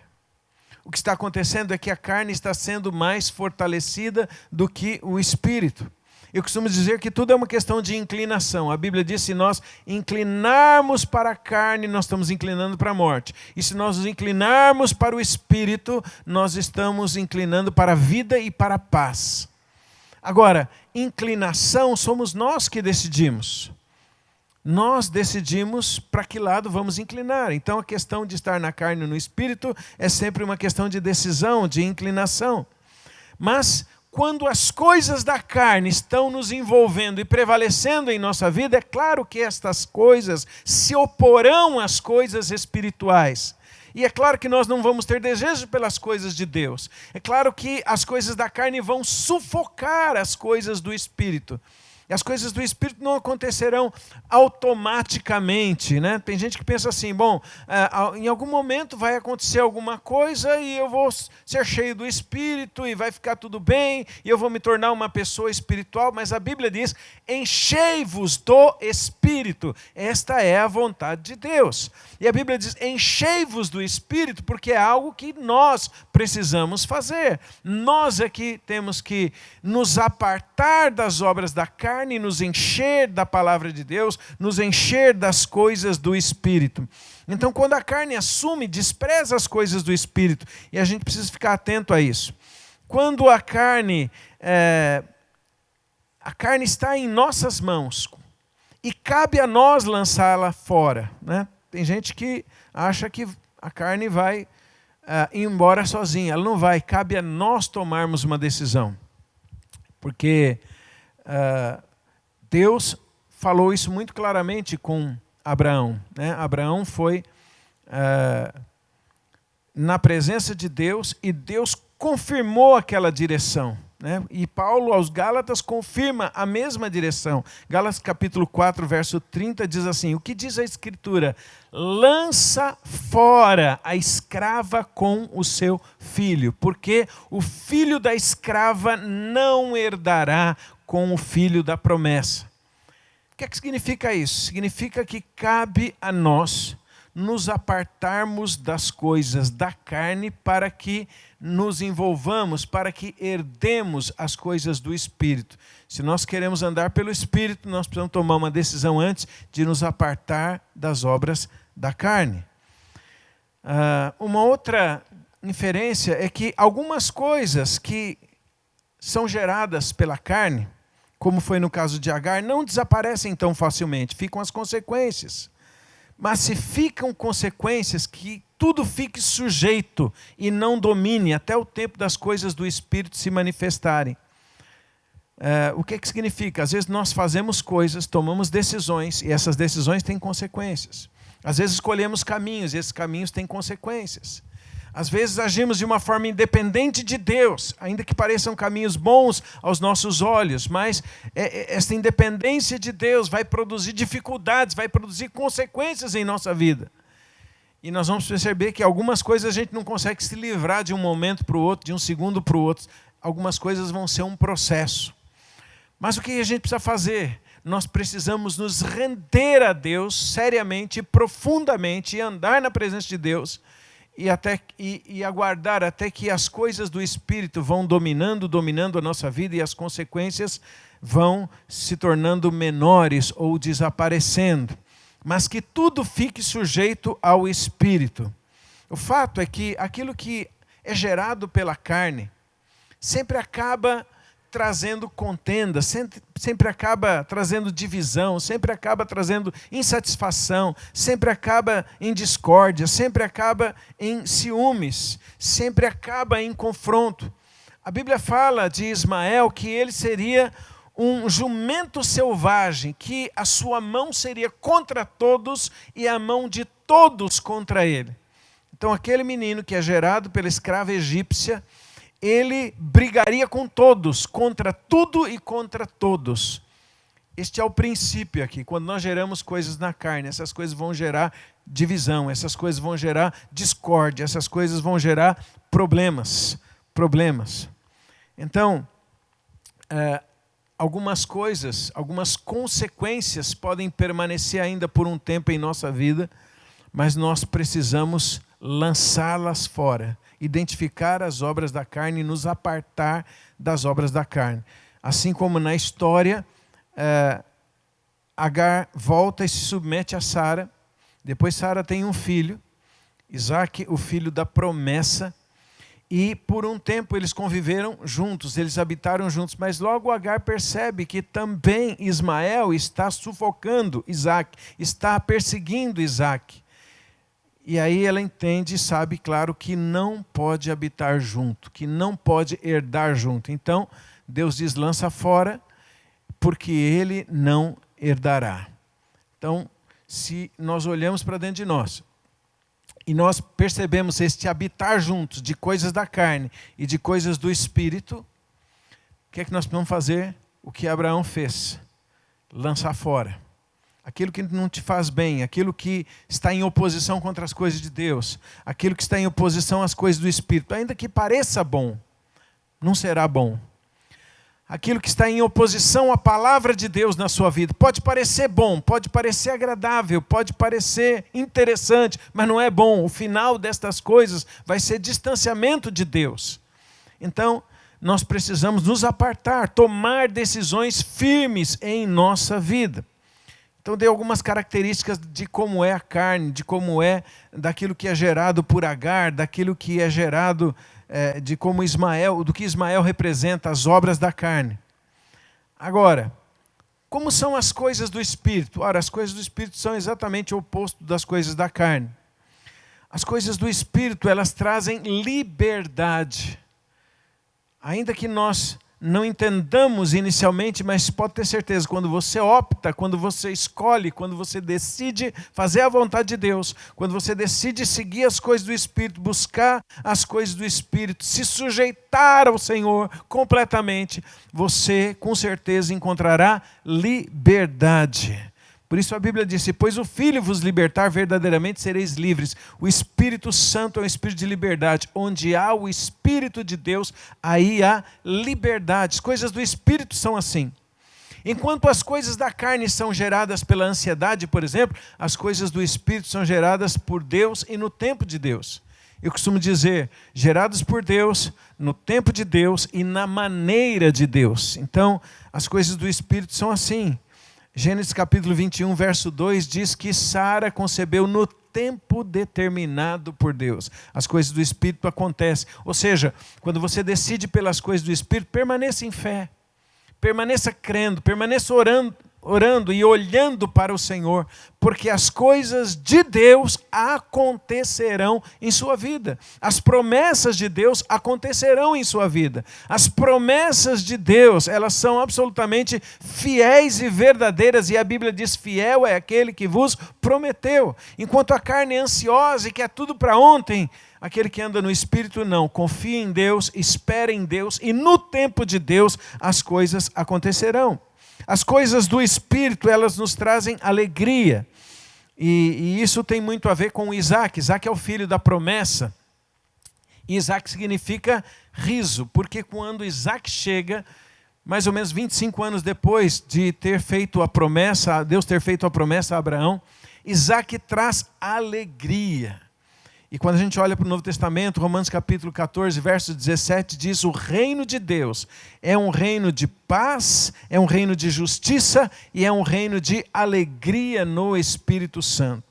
O que está acontecendo é que a carne está sendo mais fortalecida do que o espírito. Eu costumo dizer que tudo é uma questão de inclinação. A Bíblia diz que se nós inclinarmos para a carne, nós estamos inclinando para a morte. E se nós nos inclinarmos para o espírito, nós estamos inclinando para a vida e para a paz. Agora, inclinação somos nós que decidimos. Nós decidimos para que lado vamos inclinar. Então a questão de estar na carne ou no espírito é sempre uma questão de decisão, de inclinação. Mas quando as coisas da carne estão nos envolvendo e prevalecendo em nossa vida, é claro que estas coisas se oporão às coisas espirituais. E é claro que nós não vamos ter desejo pelas coisas de Deus. É claro que as coisas da carne vão sufocar as coisas do espírito. E as coisas do Espírito não acontecerão automaticamente, né? Tem gente que pensa assim, bom, em algum momento vai acontecer alguma coisa e eu vou ser cheio do Espírito e vai ficar tudo bem e eu vou me tornar uma pessoa espiritual, mas a Bíblia diz, enchei-vos do Espírito. Esta é a vontade de Deus. E a Bíblia diz, enchei-vos do Espírito, porque é algo que nós precisamos fazer. Nós é que temos que nos apartar das obras da carne, nos encher da palavra de Deus, nos encher das coisas do Espírito. Então, quando a carne assume, despreza as coisas do Espírito, e a gente precisa ficar atento a isso. Quando a carne está em nossas mãos, e cabe a nós lançá-la fora, né? Tem gente que acha que a carne vai ir embora sozinha. Ela não vai, cabe a nós tomarmos uma decisão. Porque Deus falou isso muito claramente com Abraão, né? Abraão foi na presença de Deus e Deus confirmou aquela direção, né? E Paulo aos Gálatas confirma a mesma direção. Gálatas capítulo 4, verso 30 diz assim, o que diz a Escritura? Lança fora a escrava com o seu filho, porque o filho da escrava não herdará com o filho da promessa. O que é que significa isso? Significa que cabe a nós nos apartarmos das coisas da carne para que nos envolvamos, para que herdemos as coisas do Espírito. Se nós queremos andar pelo Espírito, nós precisamos tomar uma decisão antes de nos apartar das obras da carne. Uma outra inferência é que algumas coisas que são geradas pela carne, como foi no caso de Agar, não desaparecem tão facilmente, ficam as consequências. Mas se ficam consequências, que tudo fique sujeito e não domine até o tempo das coisas do Espírito se manifestarem. O que significa? Às vezes nós fazemos coisas, tomamos decisões e essas decisões têm consequências. Às vezes escolhemos caminhos e esses caminhos têm consequências. Às vezes agimos de uma forma independente de Deus, ainda que pareçam caminhos bons aos nossos olhos, mas essa independência de Deus vai produzir dificuldades, vai produzir consequências em nossa vida. E nós vamos perceber que algumas coisas a gente não consegue se livrar de um momento para o outro, de um segundo para o outro. Algumas coisas vão ser um processo. Mas o que a gente precisa fazer? Nós precisamos nos render a Deus seriamente, profundamente, e andar na presença de Deus, e aguardar até que as coisas do Espírito vão dominando a nossa vida e as consequências vão se tornando menores ou desaparecendo. Mas que tudo fique sujeito ao Espírito. O fato é que aquilo que é gerado pela carne sempre acaba trazendo contenda, sempre acaba trazendo divisão, sempre acaba trazendo insatisfação, sempre acaba em discórdia, sempre acaba em ciúmes, sempre acaba em confronto. A Bíblia fala de Ismael que ele seria um jumento selvagem, que a sua mão seria contra todos e a mão de todos contra ele. Então aquele menino que é gerado pela escrava egípcia, ele brigaria com todos, contra tudo e contra todos. Este é o princípio aqui. Quando nós geramos coisas na carne, essas coisas vão gerar divisão, essas coisas vão gerar discórdia, essas coisas vão gerar problemas. Então, algumas coisas, algumas consequências podem permanecer ainda por um tempo em nossa vida, mas nós precisamos lançá-las fora, identificar as obras da carne e nos apartar das obras da carne. Assim como na história, Agar volta e se submete a Sara, depois Sara tem um filho, Isaac, o filho da promessa, e por um tempo eles conviveram juntos, eles habitaram juntos, mas logo Agar percebe que também Ismael está sufocando Isaac, está perseguindo Isaac. E aí ela entende e sabe, claro, que não pode habitar junto, que não pode herdar junto. Então, Deus diz, lança fora, porque ele não herdará. Então, se nós olhamos para dentro de nós, e nós percebemos este habitar juntos de coisas da carne e de coisas do espírito, o que é que nós precisamos fazer? O que Abraão fez, lançar fora. Aquilo que não te faz bem, aquilo que está em oposição contra as coisas de Deus, aquilo que está em oposição às coisas do Espírito, ainda que pareça bom, não será bom. Aquilo que está em oposição à palavra de Deus na sua vida, pode parecer bom, pode parecer agradável, pode parecer interessante, mas não é bom. O final destas coisas vai ser distanciamento de Deus. Então, nós precisamos nos apartar, tomar decisões firmes em nossa vida. Então dei algumas características de como é a carne, de como é daquilo que é gerado por Agar, daquilo que é gerado de como Ismael, do que Ismael representa, as obras da carne. Agora, como são as coisas do Espírito? Ora, as coisas do Espírito são exatamente o oposto das coisas da carne. As coisas do Espírito, elas trazem liberdade. Ainda que nós não entendamos inicialmente, mas pode ter certeza, quando você opta, quando você escolhe, quando você decide fazer a vontade de Deus, quando você decide seguir as coisas do Espírito, buscar as coisas do Espírito, se sujeitar ao Senhor completamente, você com certeza encontrará liberdade. Por isso a Bíblia diz, pois o Filho vos libertar, verdadeiramente sereis livres. O Espírito Santo é um Espírito de liberdade. Onde há o Espírito de Deus, aí há liberdade. As coisas do Espírito são assim. Enquanto as coisas da carne são geradas pela ansiedade, por exemplo, as coisas do Espírito são geradas por Deus e no tempo de Deus. Eu costumo dizer, gerados por Deus, no tempo de Deus e na maneira de Deus. Então, as coisas do Espírito são assim. Gênesis capítulo 21, verso 2 diz que Sara concebeu no tempo determinado por Deus. As coisas do Espírito acontecem. Ou seja, quando você decide pelas coisas do Espírito, permaneça em fé. Permaneça crendo, permaneça orando e olhando para o Senhor, porque as coisas de Deus acontecerão em sua vida. As promessas de Deus acontecerão em sua vida. As promessas de Deus, elas são absolutamente fiéis e verdadeiras, e a Bíblia diz, fiel é aquele que vos prometeu. Enquanto a carne é ansiosa e quer tudo para ontem, aquele que anda no Espírito não, confia em Deus, espera em Deus, e no tempo de Deus as coisas acontecerão. As coisas do Espírito, elas nos trazem alegria. E isso tem muito a ver com Isaac. Isaac é o filho da promessa. E Isaac significa riso, porque quando Isaac chega, mais ou menos 25 anos depois de ter feito a promessa, Deus ter feito a promessa a Abraão, Isaac traz alegria. E quando a gente olha para o Novo Testamento, Romanos capítulo 14, verso 17, diz, o reino de Deus é um reino de paz, é um reino de justiça e é um reino de alegria no Espírito Santo.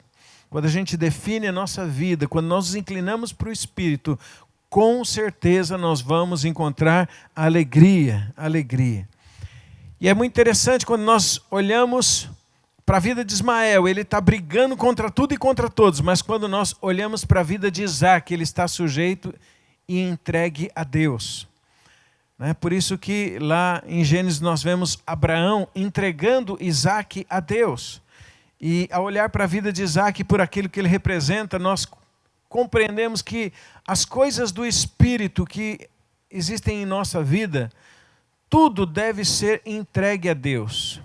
Quando a gente define a nossa vida, quando nós nos inclinamos para o Espírito, com certeza nós vamos encontrar alegria, alegria. E é muito interessante quando nós olhamos para a vida de Ismael, ele está brigando contra tudo e contra todos, mas quando nós olhamos para a vida de Isaac, ele está sujeito e entregue a Deus. Por isso que lá em Gênesis nós vemos Abraão entregando Isaac a Deus. E ao olhar para a vida de Isaac por aquilo que ele representa, nós compreendemos que as coisas do Espírito que existem em nossa vida, tudo deve ser entregue a Deus.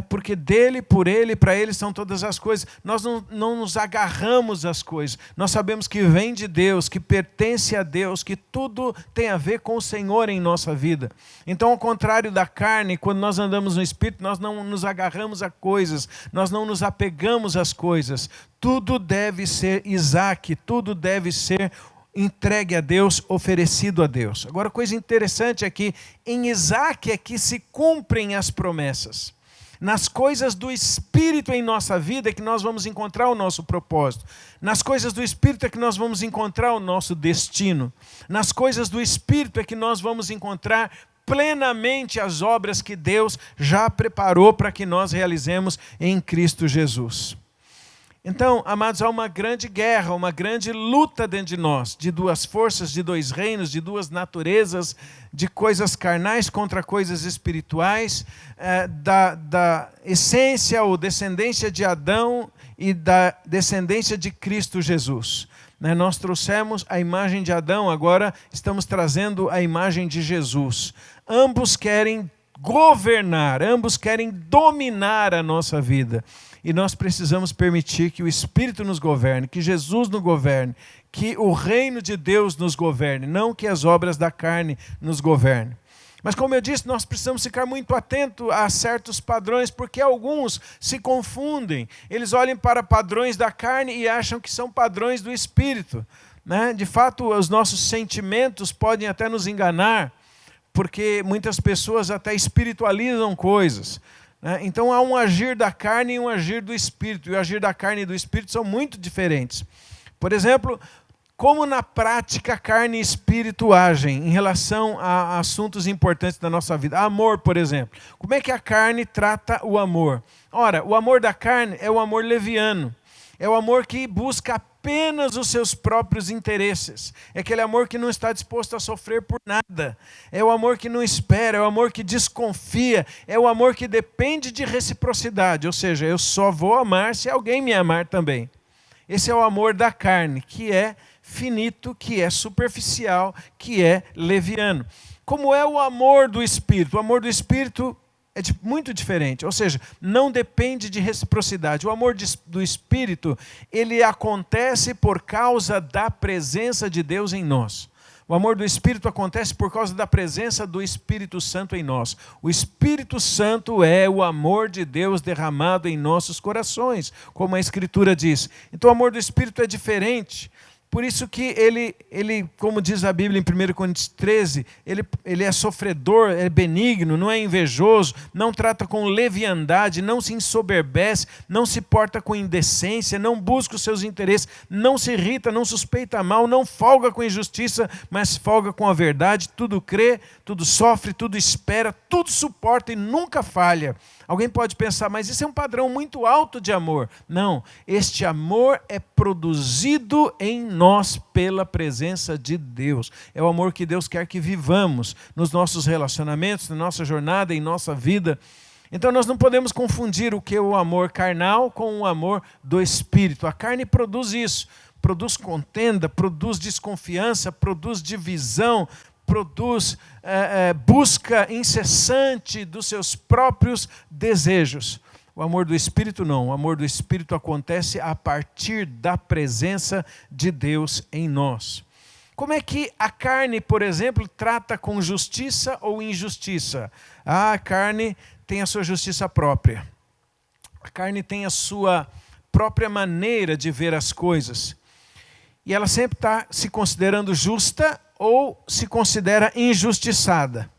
Porque dele, por ele, para ele são todas as coisas. Nós não nos agarramos às coisas. Nós sabemos que vem de Deus, que pertence a Deus, que tudo tem a ver com o Senhor em nossa vida. Então, ao contrário da carne, quando nós andamos no Espírito, nós não nos agarramos a coisas, nós não nos apegamos às coisas. Tudo deve ser Isaac, tudo deve ser entregue a Deus, oferecido a Deus. Agora, coisa interessante é que em Isaac é que se cumprem as promessas. Nas coisas do Espírito em nossa vida é que nós vamos encontrar o nosso propósito. Nas coisas do Espírito é que nós vamos encontrar o nosso destino. Nas coisas do Espírito é que nós vamos encontrar plenamente as obras que Deus já preparou para que nós realizemos em Cristo Jesus. Então, amados, há uma grande guerra, uma grande luta dentro de nós, de duas forças, de dois reinos, de duas naturezas, de coisas carnais contra coisas espirituais, da essência ou descendência de Adão e da descendência de Cristo Jesus. Nós trouxemos a imagem de Adão, agora estamos trazendo a imagem de Jesus. Ambos querem governar, ambos querem dominar a nossa vida. E nós precisamos permitir que o Espírito nos governe, que Jesus nos governe, que o reino de Deus nos governe, não que as obras da carne nos governem. Mas como eu disse, nós precisamos ficar muito atentos a certos padrões, porque alguns se confundem. Eles olham para padrões da carne e acham que são padrões do Espírito. De fato, os nossos sentimentos podem até nos enganar, porque muitas pessoas até espiritualizam coisas. Então há um agir da carne e um agir do Espírito. E o agir da carne e do Espírito são muito diferentes. Por exemplo, como na prática carne e Espírito agem em relação a assuntos importantes da nossa vida. Amor, por exemplo. Como é que a carne trata o amor? Ora, o amor da carne é o amor leviano. É o amor que busca apenas os seus próprios interesses. É aquele amor que não está disposto a sofrer por nada. É o amor que não espera, é o amor que desconfia, é o amor que depende de reciprocidade. Ou seja, eu só vou amar se alguém me amar também. Esse é o amor da carne, que é finito, que é superficial, que é leviano. Como é o amor do Espírito? O amor do Espírito é muito diferente, ou seja, não depende de reciprocidade. O amor do Espírito, ele acontece por causa da presença de Deus em nós. O amor do Espírito acontece por causa da presença do Espírito Santo em nós. O Espírito Santo é o amor de Deus derramado em nossos corações, como a Escritura diz. Então o amor do Espírito é diferente. Por isso que ele, como diz a Bíblia em 1 Coríntios 13, ele é sofredor, é benigno, não é invejoso, não trata com leviandade, não se ensoberbece, não se porta com indecência, não busca os seus interesses, não se irrita, não suspeita mal, não folga com injustiça, mas folga com a verdade, tudo crê, tudo sofre, tudo espera, tudo suporta e nunca falha. Alguém pode pensar, mas isso é um padrão muito alto de amor. Não, este amor é produzido em nós pela presença de Deus. É o amor que Deus quer que vivamos nos nossos relacionamentos, na nossa jornada, em nossa vida. Então nós não podemos confundir o que é o amor carnal com o amor do Espírito. A carne produz isso, produz contenda, produz desconfiança, produz divisão, produz busca incessante dos seus próprios desejos. O amor do Espírito não. O amor do Espírito acontece a partir da presença de Deus em nós. Como é que a carne, por exemplo, trata com justiça ou injustiça? A carne tem a sua justiça própria. A carne tem a sua própria maneira de ver as coisas. E ela sempre está se considerando justa ou se considera injustiçada.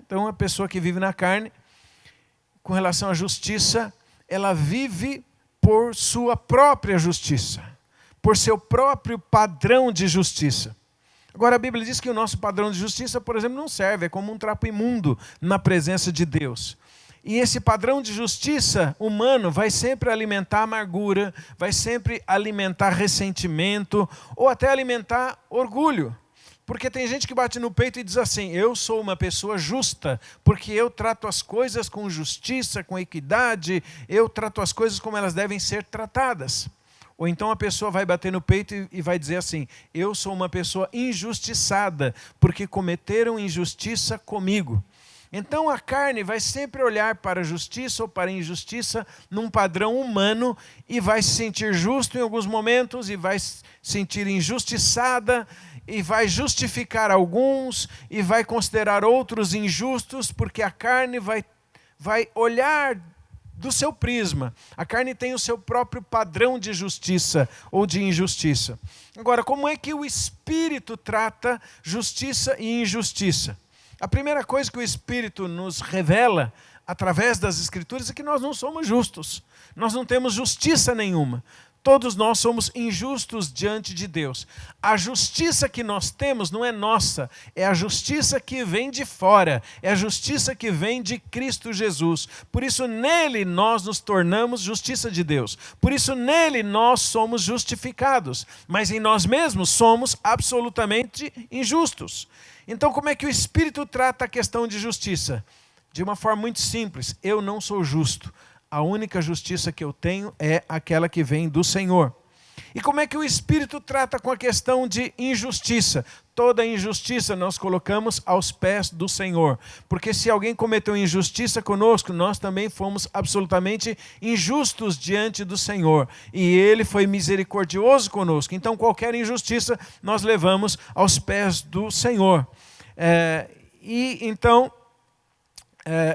Então, a pessoa que vive na carne, com relação à justiça, ela vive por sua própria justiça, por seu próprio padrão de justiça. Agora a Bíblia diz que o nosso padrão de justiça, por exemplo, não serve, é como um trapo imundo na presença de Deus. E esse padrão de justiça humano vai sempre alimentar amargura, vai sempre alimentar ressentimento ou até alimentar orgulho. Porque tem gente que bate no peito e diz assim: eu sou uma pessoa justa, porque eu trato as coisas com justiça, com equidade, eu trato as coisas como elas devem ser tratadas. Ou então a pessoa vai bater no peito e vai dizer assim: eu sou uma pessoa injustiçada, porque cometeram injustiça comigo. Então a carne vai sempre olhar para a justiça ou para a injustiça num padrão humano e vai se sentir justo em alguns momentos e vai se sentir injustiçada e vai justificar alguns e vai considerar outros injustos, porque a carne vai olhar do seu prisma. A carne tem o seu próprio padrão de justiça ou de injustiça. Agora, como é que o Espírito trata justiça e injustiça? A primeira coisa que o Espírito nos revela através das Escrituras é que nós não somos justos. Nós não temos justiça nenhuma. Todos nós somos injustos diante de Deus. A justiça que nós temos não é nossa, é a justiça que vem de fora, é a justiça que vem de Cristo Jesus. Por isso nele nós nos tornamos justiça de Deus. Por isso nele nós somos justificados. Mas em nós mesmos somos absolutamente injustos. Então como é que o Espírito trata a questão de justiça? De uma forma muito simples: eu não sou justo. A única justiça que eu tenho é aquela que vem do Senhor. E como é que o Espírito trata com a questão de injustiça? Toda injustiça nós colocamos aos pés do Senhor. Porque se alguém cometeu injustiça conosco, nós também fomos absolutamente injustos diante do Senhor. E Ele foi misericordioso conosco. Então qualquer injustiça nós levamos aos pés do Senhor.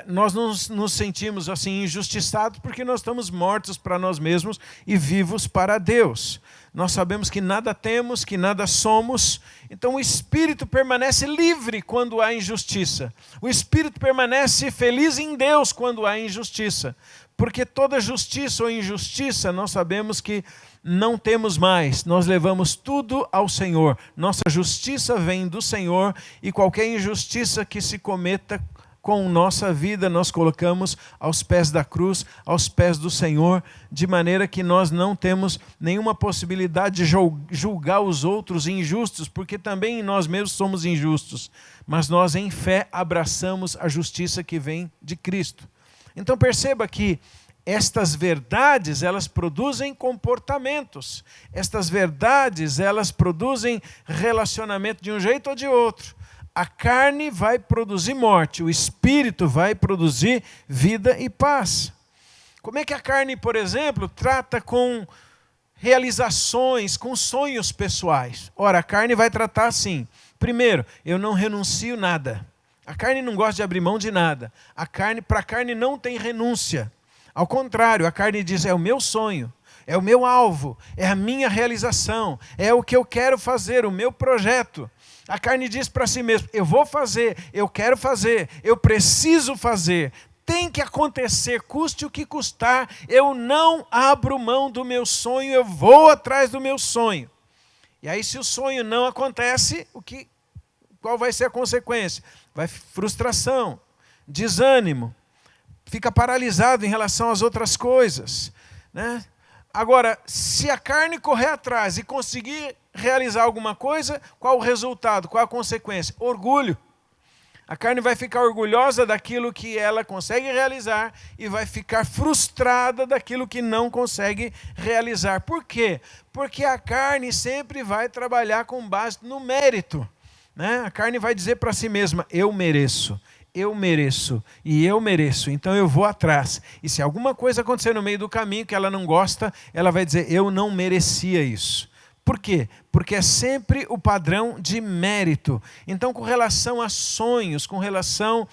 Nós não nos sentimos assim injustiçados porque nós estamos mortos para nós mesmos e vivos para Deus. Nós sabemos que nada temos, que nada somos. Então o Espírito permanece livre quando há injustiça. O Espírito permanece feliz em Deus quando há injustiça. Porque toda justiça ou injustiça nós sabemos que não temos mais. Nós levamos tudo ao Senhor. Nossa justiça vem do Senhor e qualquer injustiça que se cometa com nossa vida nós colocamos aos pés da cruz, aos pés do Senhor, de maneira que nós não temos nenhuma possibilidade de julgar os outros injustos, porque também nós mesmos somos injustos, mas nós em fé abraçamos a justiça que vem de Cristo. Então perceba que estas verdades, elas produzem comportamentos, estas verdades, elas produzem relacionamento de um jeito ou de outro. A carne vai produzir morte, o Espírito vai produzir vida e paz. Como é que a carne, por exemplo, trata com realizações, com sonhos pessoais? Ora, a carne vai tratar assim. Primeiro, eu não renuncio nada. A carne não gosta de abrir mão de nada. Para a carne não tem renúncia. Ao contrário, a carne diz: é o meu sonho, é o meu alvo, é a minha realização, é o que eu quero fazer, o meu projeto. A carne diz para si mesma: eu vou fazer, eu quero fazer, eu preciso fazer, tem que acontecer, custe o que custar, eu não abro mão do meu sonho, eu vou atrás do meu sonho. E aí se o sonho não acontece, qual vai ser a consequência? Vai frustração, desânimo, fica paralisado em relação às outras coisas, né? Agora, se a carne correr atrás e conseguir realizar alguma coisa, qual o resultado? Qual a consequência? Orgulho. A carne vai ficar orgulhosa daquilo que ela consegue realizar e vai ficar frustrada daquilo que não consegue realizar. Por quê? Porque a carne sempre vai trabalhar com base no mérito, né? A carne vai dizer para si mesma: eu mereço e eu mereço, então eu vou atrás. E se alguma coisa acontecer no meio do caminho que ela não gosta, ela vai dizer: eu não merecia isso. Por quê? Porque é sempre o padrão de mérito. Então, com relação a sonhos, com relação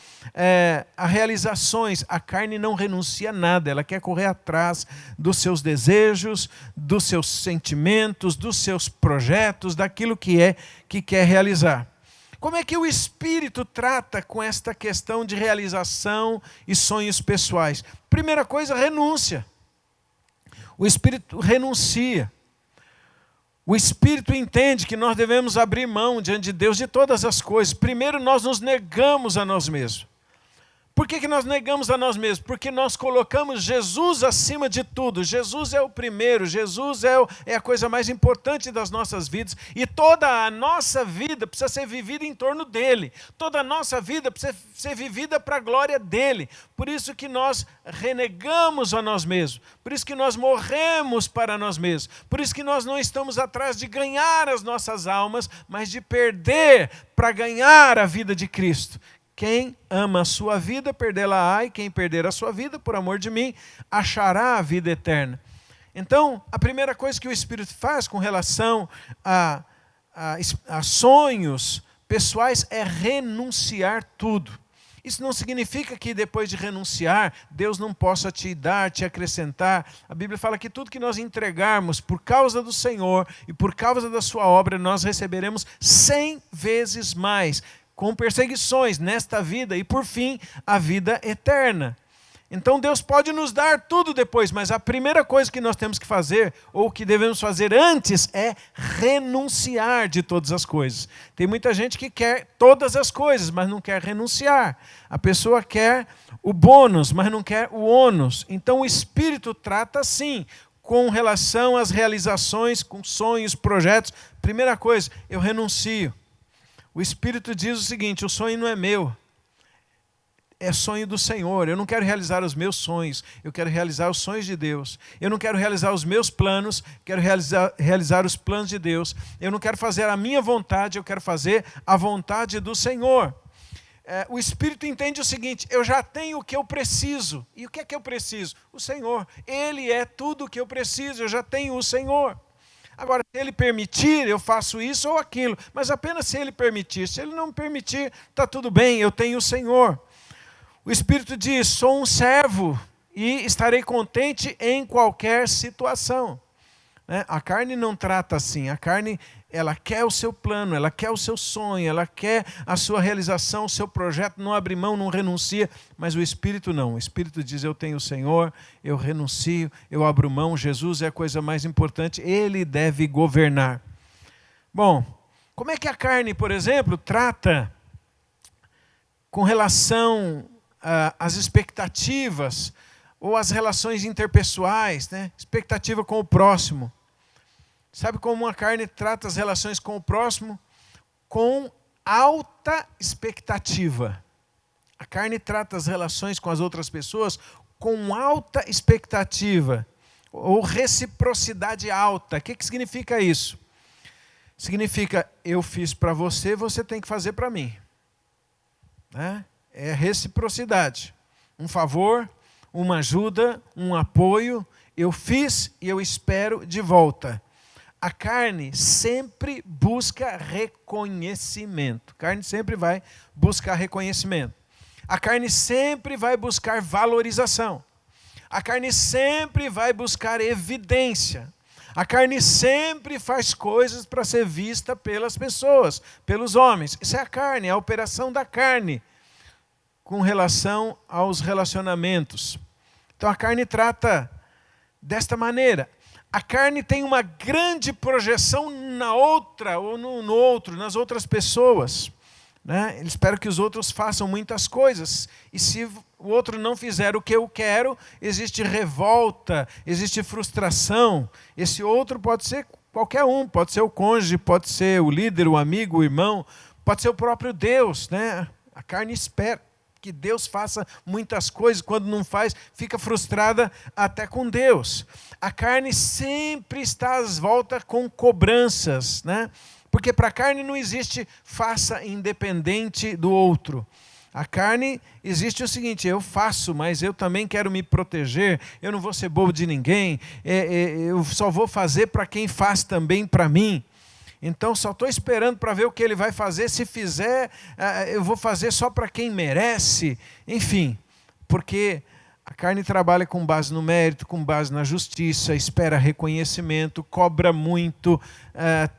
a realizações, a carne não renuncia a nada. Ela quer correr atrás dos seus desejos, dos seus sentimentos, dos seus projetos, daquilo que quer realizar. Como é que o Espírito trata com esta questão de realização e sonhos pessoais? Primeira coisa, renúncia. O Espírito renuncia. O Espírito entende que nós devemos abrir mão diante de Deus de todas as coisas. Primeiro, nós nos negamos a nós mesmos. Por que nós negamos a nós mesmos? Porque nós colocamos Jesus acima de tudo. Jesus é o primeiro, Jesus é a coisa mais importante das nossas vidas. E toda a nossa vida precisa ser vivida em torno dele. Toda a nossa vida precisa ser vivida para a glória dele. Por isso que nós renegamos a nós mesmos. Por isso que nós morremos para nós mesmos. Por isso que nós não estamos atrás de ganhar as nossas almas, mas de perder para ganhar a vida de Cristo. Quem ama a sua vida, perdê-la-á, e quem perder a sua vida, por amor de mim, achará a vida eterna. Então, a primeira coisa que o Espírito faz com relação a sonhos pessoais é renunciar tudo. Isso não significa que depois de renunciar, Deus não possa te dar, te acrescentar. A Bíblia fala que tudo que nós entregarmos por causa do Senhor e por causa da sua obra, nós receberemos 100 vezes mais, com perseguições nesta vida e, por fim, a vida eterna. Então Deus pode nos dar tudo depois, mas a primeira coisa que nós temos que fazer, ou que devemos fazer antes, é renunciar de todas as coisas. Tem muita gente que quer todas as coisas, mas não quer renunciar. A pessoa quer o bônus, mas não quer o ônus. Então o Espírito trata assim, com relação às realizações, com sonhos, projetos. Primeira coisa, eu renuncio. O Espírito diz o seguinte: o sonho não é meu, é sonho do Senhor. Eu não quero realizar os meus sonhos, eu quero realizar os sonhos de Deus. Eu não quero realizar os meus planos, quero realizar os planos de Deus. Eu não quero fazer a minha vontade, eu quero fazer a vontade do Senhor. O Espírito entende o seguinte: eu já tenho o que eu preciso. E o que é que eu preciso? O Senhor. Ele é tudo o que eu preciso, eu já tenho o Senhor. Agora, se Ele permitir, eu faço isso ou aquilo. Mas apenas se Ele permitir. Se Ele não me permitir, está tudo bem, eu tenho o Senhor. O Espírito diz: sou um servo e estarei contente em qualquer situação. A carne não trata assim. A carne, ela quer o seu plano, ela quer o seu sonho, ela quer a sua realização, o seu projeto, não abre mão, não renuncia. Mas o Espírito não. O Espírito diz: eu tenho o Senhor, eu renuncio, eu abro mão. Jesus é a coisa mais importante, Ele deve governar. Bom, como é que a carne, por exemplo, trata com relação às expectativas ou às relações interpessoais, né? Expectativa com o próximo. Sabe como a carne trata as relações com o próximo? Com alta expectativa. A carne trata as relações com as outras pessoas com alta expectativa, ou reciprocidade alta. O que significa isso? Significa: eu fiz para você, você tem que fazer para mim. É reciprocidade. Um favor, uma ajuda, um apoio, eu fiz e eu espero de volta. A carne sempre busca reconhecimento. A carne sempre vai buscar reconhecimento. A carne sempre vai buscar valorização. A carne sempre vai buscar evidência. A carne sempre faz coisas para ser vista pelas pessoas, pelos homens. Isso é a carne, é a operação da carne com relação aos relacionamentos. Então a carne trata desta maneira. A carne tem uma grande projeção na outra, ou no outro, nas outras pessoas. Ele espera que os outros façam muitas coisas. E se o outro não fizer o que eu quero, existe revolta, existe frustração. Esse outro pode ser qualquer um, pode ser o cônjuge, pode ser o líder, o amigo, o irmão, pode ser o próprio Deus. A carne espera que Deus faça muitas coisas, quando não faz, fica frustrada até com Deus. A carne sempre está às voltas com cobranças, porque para a carne não existe faça independente do outro. A carne existe o seguinte: eu faço, mas eu também quero me proteger, eu não vou ser bobo de ninguém, eu só vou fazer para quem faz também para mim. Então só estou esperando para ver o que ele vai fazer. Se fizer, eu vou fazer só para quem merece. Enfim, porque a carne trabalha com base no mérito, com base na justiça, espera reconhecimento, cobra muito,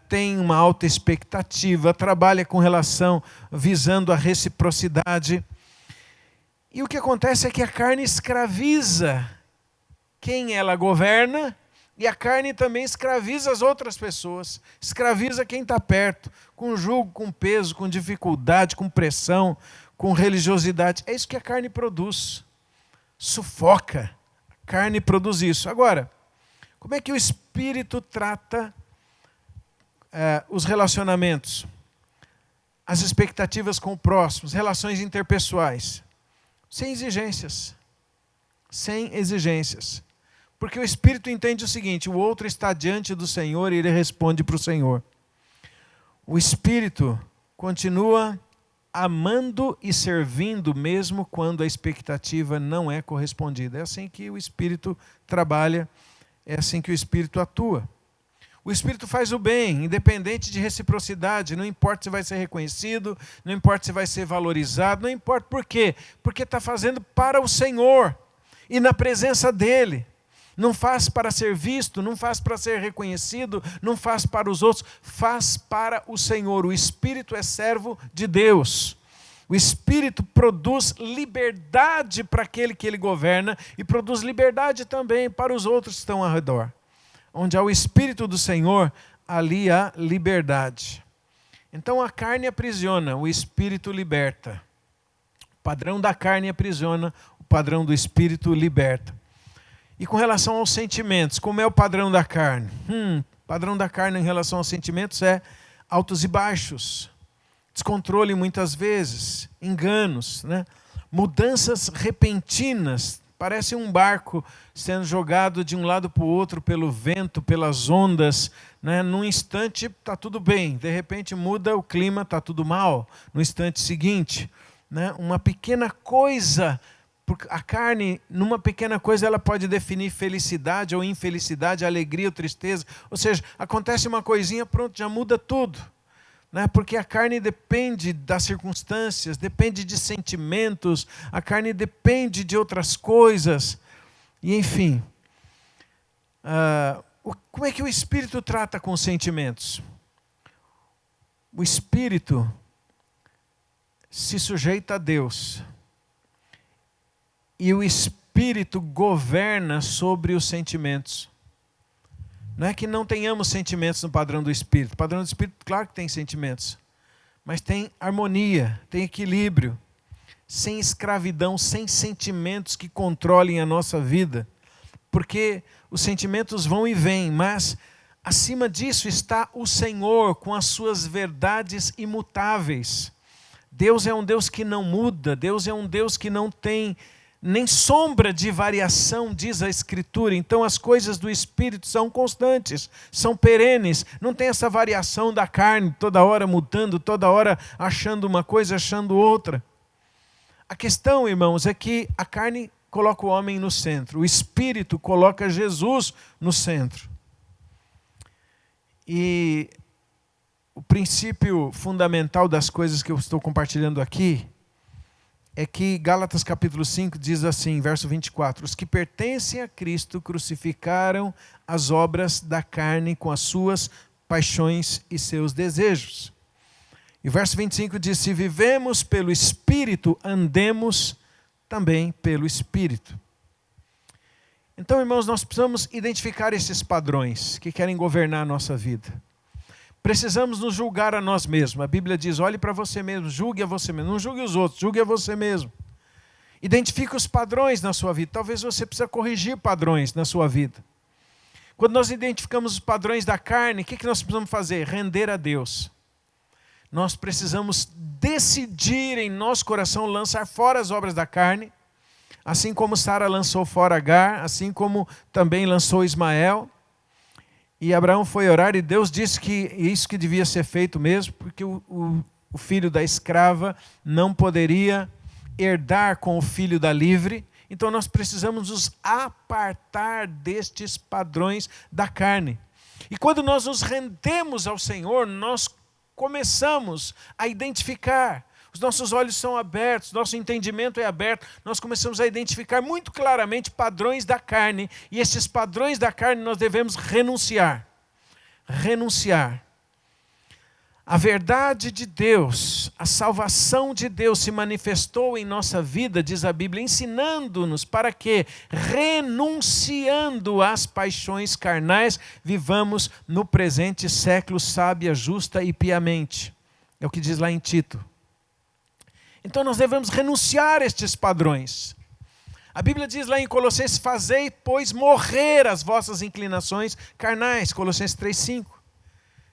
tem uma alta expectativa, trabalha com relação, visando a reciprocidade. E o que acontece é que a carne escraviza quem ela governa E a carne também escraviza as outras pessoas, escraviza quem está perto, com jugo, com peso, com dificuldade, com pressão, com religiosidade. É isso que a carne produz. Sufoca. A carne produz isso. Agora, como é que o Espírito trata os relacionamentos, as expectativas com o próximo, as relações interpessoais? Sem exigências. Sem exigências. Porque o Espírito entende o seguinte: o outro está diante do Senhor e ele responde para o Senhor. O Espírito continua amando e servindo mesmo quando a expectativa não é correspondida. É assim que o Espírito trabalha, é assim que o Espírito atua. O Espírito faz o bem, independente de reciprocidade, não importa se vai ser reconhecido, não importa se vai ser valorizado, não importa por quê. Porque está fazendo para o Senhor e na presença dEle. Não faz para ser visto, não faz para ser reconhecido, não faz para os outros, faz para o Senhor. O Espírito é servo de Deus. O Espírito produz liberdade para aquele que Ele governa e produz liberdade também para os outros que estão ao redor. Onde há o Espírito do Senhor, ali há liberdade. Então a carne aprisiona, o Espírito liberta. O padrão da carne aprisiona, o padrão do Espírito liberta. E com relação aos sentimentos, como é o padrão da carne? O padrão da carne em relação aos sentimentos é altos e baixos, descontrole muitas vezes, enganos, né? Mudanças repentinas. Parece um barco sendo jogado de um lado para o outro pelo vento, pelas ondas, né? Num instante está tudo bem, de repente muda o clima, está tudo mal. No instante seguinte, né? Uma pequena coisa, porque a carne, numa pequena coisa, ela pode definir felicidade ou infelicidade, alegria ou tristeza. Ou seja, acontece uma coisinha, pronto, já muda tudo. Né? Porque a carne depende das circunstâncias, depende de sentimentos, a carne depende de outras coisas. E enfim, como é que o Espírito trata com os sentimentos? O Espírito se sujeita a Deus. E o Espírito governa sobre os sentimentos. Não é que não tenhamos sentimentos no padrão do Espírito. O padrão do Espírito, claro que tem sentimentos. Mas tem harmonia, tem equilíbrio. Sem escravidão, sem sentimentos que controlem a nossa vida. Porque os sentimentos vão e vêm, mas acima disso está o Senhor com as suas verdades imutáveis. Deus é um Deus que não muda, Deus é um Deus que não tem nem sombra de variação, diz a Escritura. Então as coisas do Espírito são constantes, são perenes. Não tem essa variação da carne, toda hora mudando, toda hora achando uma coisa, achando outra. A questão, irmãos, é que a carne coloca o homem no centro. O Espírito coloca Jesus no centro. E o princípio fundamental das coisas que eu estou compartilhando aqui é que Gálatas capítulo 5 diz assim, verso 24, os que pertencem a Cristo crucificaram as obras da carne com as suas paixões e seus desejos. E o verso 25 diz, se vivemos pelo Espírito, andemos também pelo Espírito. Então, irmãos, nós precisamos identificar esses padrões que querem governar a nossa vida. Precisamos nos julgar a nós mesmos. A Bíblia diz, olhe para você mesmo, julgue a você mesmo. Não julgue os outros, julgue a você mesmo. Identifique os padrões na sua vida. Talvez você precise corrigir padrões na sua vida. Quando nós identificamos os padrões da carne, o que nós precisamos fazer? Render a Deus. Nós precisamos decidir em nosso coração lançar fora as obras da carne, assim como Sara lançou fora Agar, assim como também lançou Ismael. E Abraão foi orar e Deus disse que isso que devia ser feito mesmo, porque o filho da escrava não poderia herdar com o filho da livre. Então nós precisamos nos apartar destes padrões da carne. E quando nós nos rendemos ao Senhor, nós começamos a identificar. Os nossos olhos são abertos, nosso entendimento é aberto, nós começamos a identificar muito claramente padrões da carne, e esses padrões da carne nós devemos renunciar. Renunciar. a verdade de Deus, a salvação de Deus se manifestou em nossa vida, diz a Bíblia, ensinando-nos para que, renunciando às paixões carnais, vivamos no presente século sábia, justa e piamente. É o que diz lá em Tito. Então nós devemos renunciar a estes padrões. A Bíblia diz lá em Colossenses, fazei, pois, morrer as vossas inclinações carnais, Colossenses 3,5.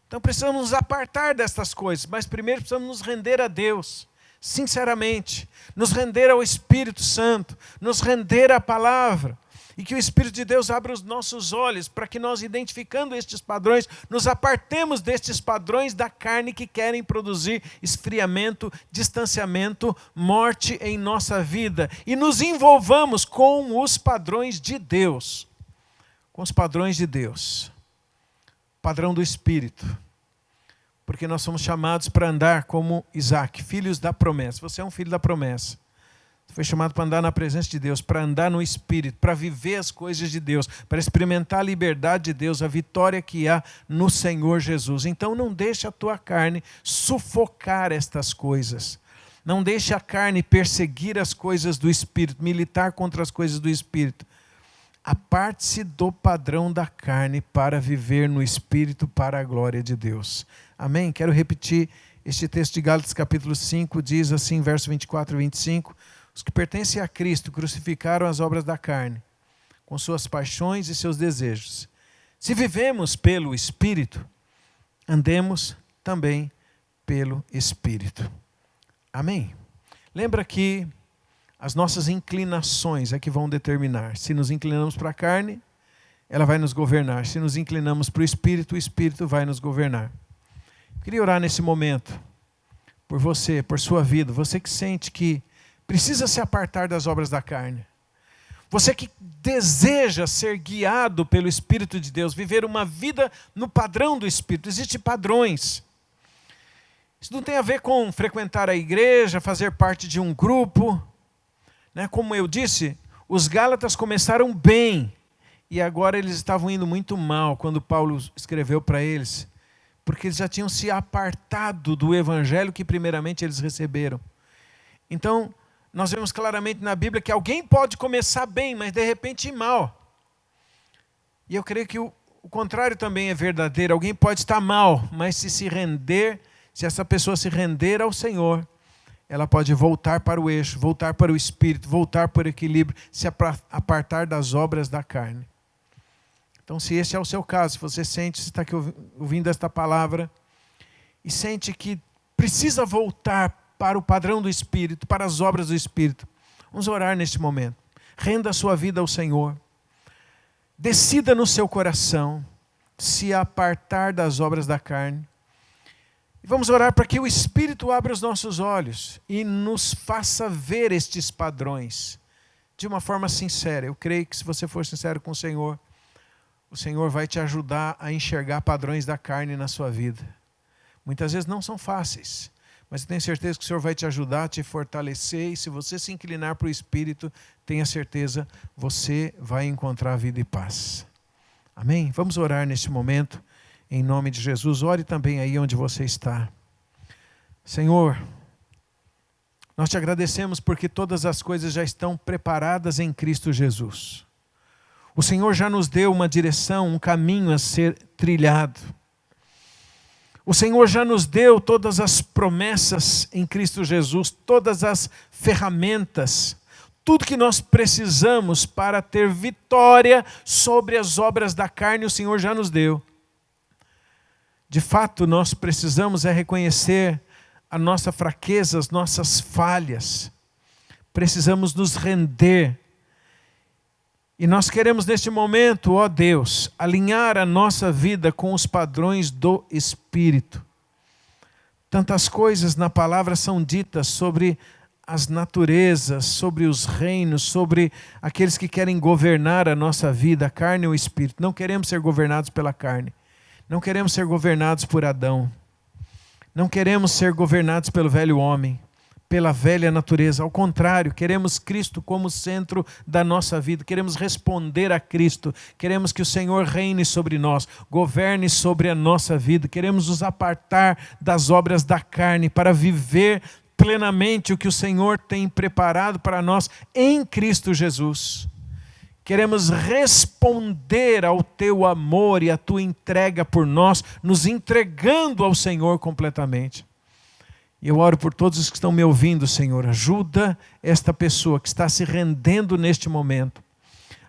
Então precisamos nos apartar destas coisas, mas primeiro precisamos nos render a Deus, sinceramente, nos render ao Espírito Santo, nos render à palavra, e que o Espírito de Deus abra os nossos olhos para que nós, identificando estes padrões, nos apartemos destes padrões da carne que querem produzir esfriamento, distanciamento, morte em nossa vida, e nos envolvamos com os padrões de Deus, com os padrões de Deus. Padrão do Espírito, porque nós somos chamados para andar como Isaac, filhos da promessa. Você é um filho da promessa. Você foi chamado para andar na presença de Deus, para andar no Espírito, para viver as coisas de Deus, para experimentar a liberdade de Deus, a vitória que há no Senhor Jesus. Então não deixe a tua carne sufocar estas coisas. Não deixe a carne perseguir as coisas do Espírito, militar contra as coisas do Espírito. Aparte-se do padrão da carne para viver no Espírito para a glória de Deus. Amém? Quero repetir este texto de Gálatas capítulo 5, diz assim, verso 24 e 25, os que pertencem a Cristo crucificaram as obras da carne, com suas paixões e seus desejos. Se vivemos pelo Espírito, andemos também pelo Espírito. Amém? Lembra que as nossas inclinações é que vão determinar. Se nos inclinamos para a carne, ela vai nos governar. Se nos inclinamos para o Espírito vai nos governar. Eu queria orar nesse momento por você, por sua vida. Você que sente que precisa se apartar das obras da carne. Você que deseja ser guiado pelo Espírito de Deus, viver uma vida no padrão do Espírito. Existem padrões. Isso não tem a ver com frequentar a igreja, fazer parte de um grupo. Como eu disse, os Gálatas começaram bem e agora eles estavam indo muito mal quando Paulo escreveu para eles, porque eles já tinham se apartado do evangelho que primeiramente eles receberam. Então, nós vemos claramente na Bíblia que alguém pode começar bem, mas de repente ir mal. E eu creio que o contrário também é verdadeiro. Alguém pode estar mal, mas se essa pessoa se render ao Senhor, ela pode voltar para o eixo, voltar para o Espírito, voltar para o equilíbrio, se apartar das obras da carne. Então, se esse é o seu caso, se você sente, se está aqui ouvindo esta palavra, e sente que precisa voltar para o padrão do Espírito, para as obras do Espírito, vamos orar neste momento. Renda a sua vida ao Senhor. Decida no seu coração se apartar das obras da carne. E vamos orar para que o Espírito abra os nossos olhos e nos faça ver estes padrões de uma forma sincera. Eu creio que se você for sincero com o Senhor vai te ajudar a enxergar padrões da carne na sua vida. Muitas vezes não são fáceis, mas eu tenho certeza que o Senhor vai te ajudar, te fortalecer, e se você se inclinar para o Espírito, tenha certeza, você vai encontrar vida e paz. Amém? Vamos orar neste momento. Em nome de Jesus, ore também aí onde você está. Senhor, nós te agradecemos porque todas as coisas já estão preparadas em Cristo Jesus. O Senhor já nos deu uma direção, um caminho a ser trilhado. O Senhor já nos deu todas as promessas em Cristo Jesus, todas as ferramentas, tudo que nós precisamos para ter vitória sobre as obras da carne, o Senhor já nos deu. De fato, nós precisamos reconhecer a nossa fraqueza, as nossas falhas. Precisamos nos render. E nós queremos neste momento, ó Deus, alinhar a nossa vida com os padrões do Espírito. Tantas coisas na palavra são ditas sobre as naturezas, sobre os reinos, sobre aqueles que querem governar a nossa vida, a carne e o Espírito. Não queremos ser governados pela carne. Não queremos ser governados por Adão. Não queremos ser governados pelo velho homem. pela velha natureza. Ao contrário, queremos Cristo como centro da nossa vida. Queremos responder a Cristo. Queremos que o Senhor reine sobre nós, governe sobre a nossa vida. Queremos nos apartar das obras da carne para viver plenamente o que o Senhor tem preparado para nós em Cristo Jesus. Queremos responder ao teu amor e à tua entrega por nós, nos entregando ao Senhor completamente. E eu oro por todos os que estão me ouvindo, Senhor. Ajuda esta pessoa que está se rendendo neste momento.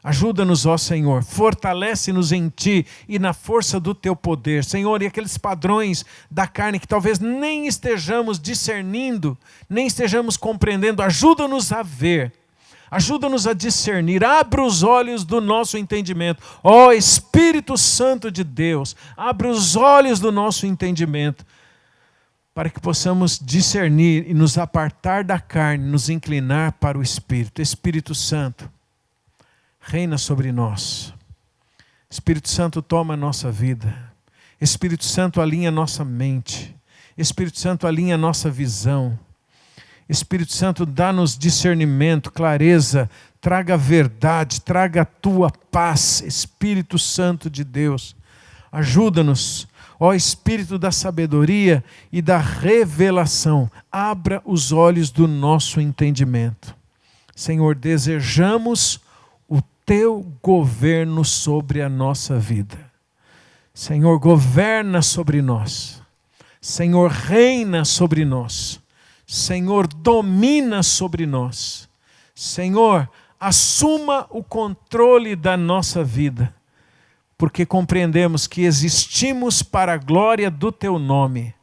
Ajuda-nos, ó Senhor. Fortalece-nos em Ti e na força do Teu poder. Senhor, e aqueles padrões da carne que talvez nem estejamos discernindo, nem estejamos compreendendo, ajuda-nos a ver. Ajuda-nos a discernir, abra os olhos do nosso entendimento. Ó Espírito Santo de Deus, abra os olhos do nosso entendimento, para que possamos discernir e nos apartar da carne, nos inclinar para o Espírito. Espírito Santo, reina sobre nós. Espírito Santo, toma a nossa vida. Espírito Santo, alinha a nossa mente. Espírito Santo, alinha a nossa visão. Espírito Santo, dá-nos discernimento, clareza, traga a verdade, traga a tua paz. Espírito Santo de Deus, ajuda-nos. Ó Espírito da sabedoria e da revelação, abra os olhos do nosso entendimento. Senhor, desejamos o teu governo sobre a nossa vida. Senhor, governa sobre nós. Senhor, reina sobre nós. Senhor, domina sobre nós. Senhor, assuma o controle da nossa vida, porque compreendemos que existimos para a glória do Teu nome.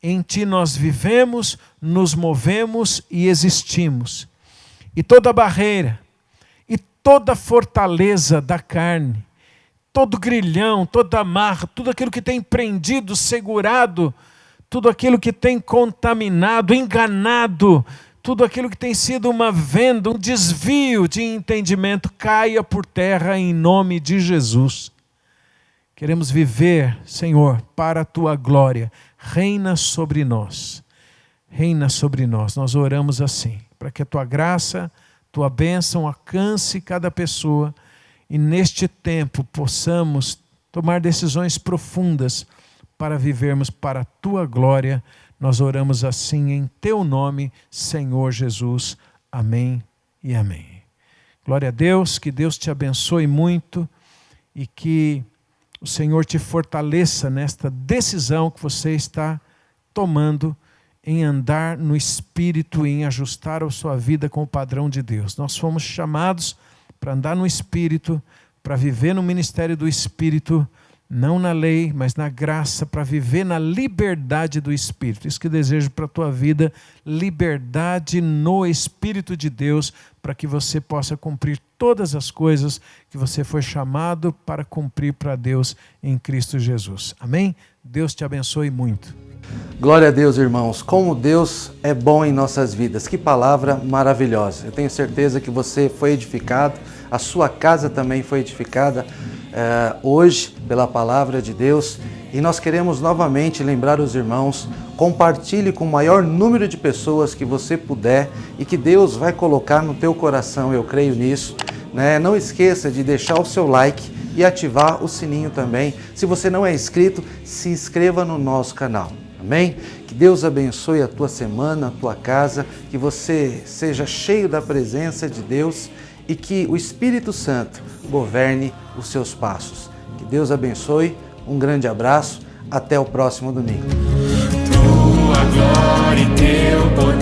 Em Ti nós vivemos, nos movemos e existimos. E toda barreira, e toda fortaleza da carne, todo grilhão, toda amarra, tudo aquilo que tem prendido, segurado, tudo aquilo que tem contaminado, enganado, tudo aquilo que tem sido uma venda, um desvio de entendimento, caia por terra em nome de Jesus. Queremos viver, Senhor, para a Tua glória. Reina sobre nós. Reina sobre nós. Nós oramos assim, para que a Tua graça, Tua bênção alcance cada pessoa e neste tempo possamos tomar decisões profundas para vivermos para a Tua glória. Nós oramos assim em Teu nome, Senhor Jesus. Amém e amém. Glória a Deus, que Deus te abençoe muito e que o Senhor te fortaleça nesta decisão que você está tomando em andar no Espírito e em ajustar a sua vida com o padrão de Deus. Nós fomos chamados para andar no Espírito, para viver no ministério do Espírito, não na lei, mas na graça, para viver na liberdade do Espírito. Isso que desejo para a tua vida, liberdade no Espírito de Deus, para que você possa cumprir todas as coisas que você foi chamado para cumprir para Deus em Cristo Jesus. Amém? Deus te abençoe muito.
Glória a Deus, irmãos. Como Deus é bom em nossas vidas. Que palavra maravilhosa. Eu tenho certeza que você foi edificado, a sua casa também foi edificada hoje pela palavra de Deus. E nós queremos novamente lembrar os irmãos, compartilhe com o maior número de pessoas que você puder e que Deus vai colocar no teu coração, eu creio nisso. Não esqueça de deixar o seu like e ativar o sininho também. Se você não é inscrito, se inscreva no nosso canal. Amém? Que Deus abençoe a tua semana, a tua casa, que você seja cheio da presença de Deus e que o Espírito Santo governe os seus passos. Que Deus abençoe, um grande abraço, até o próximo domingo.
Tua glória e teu poder.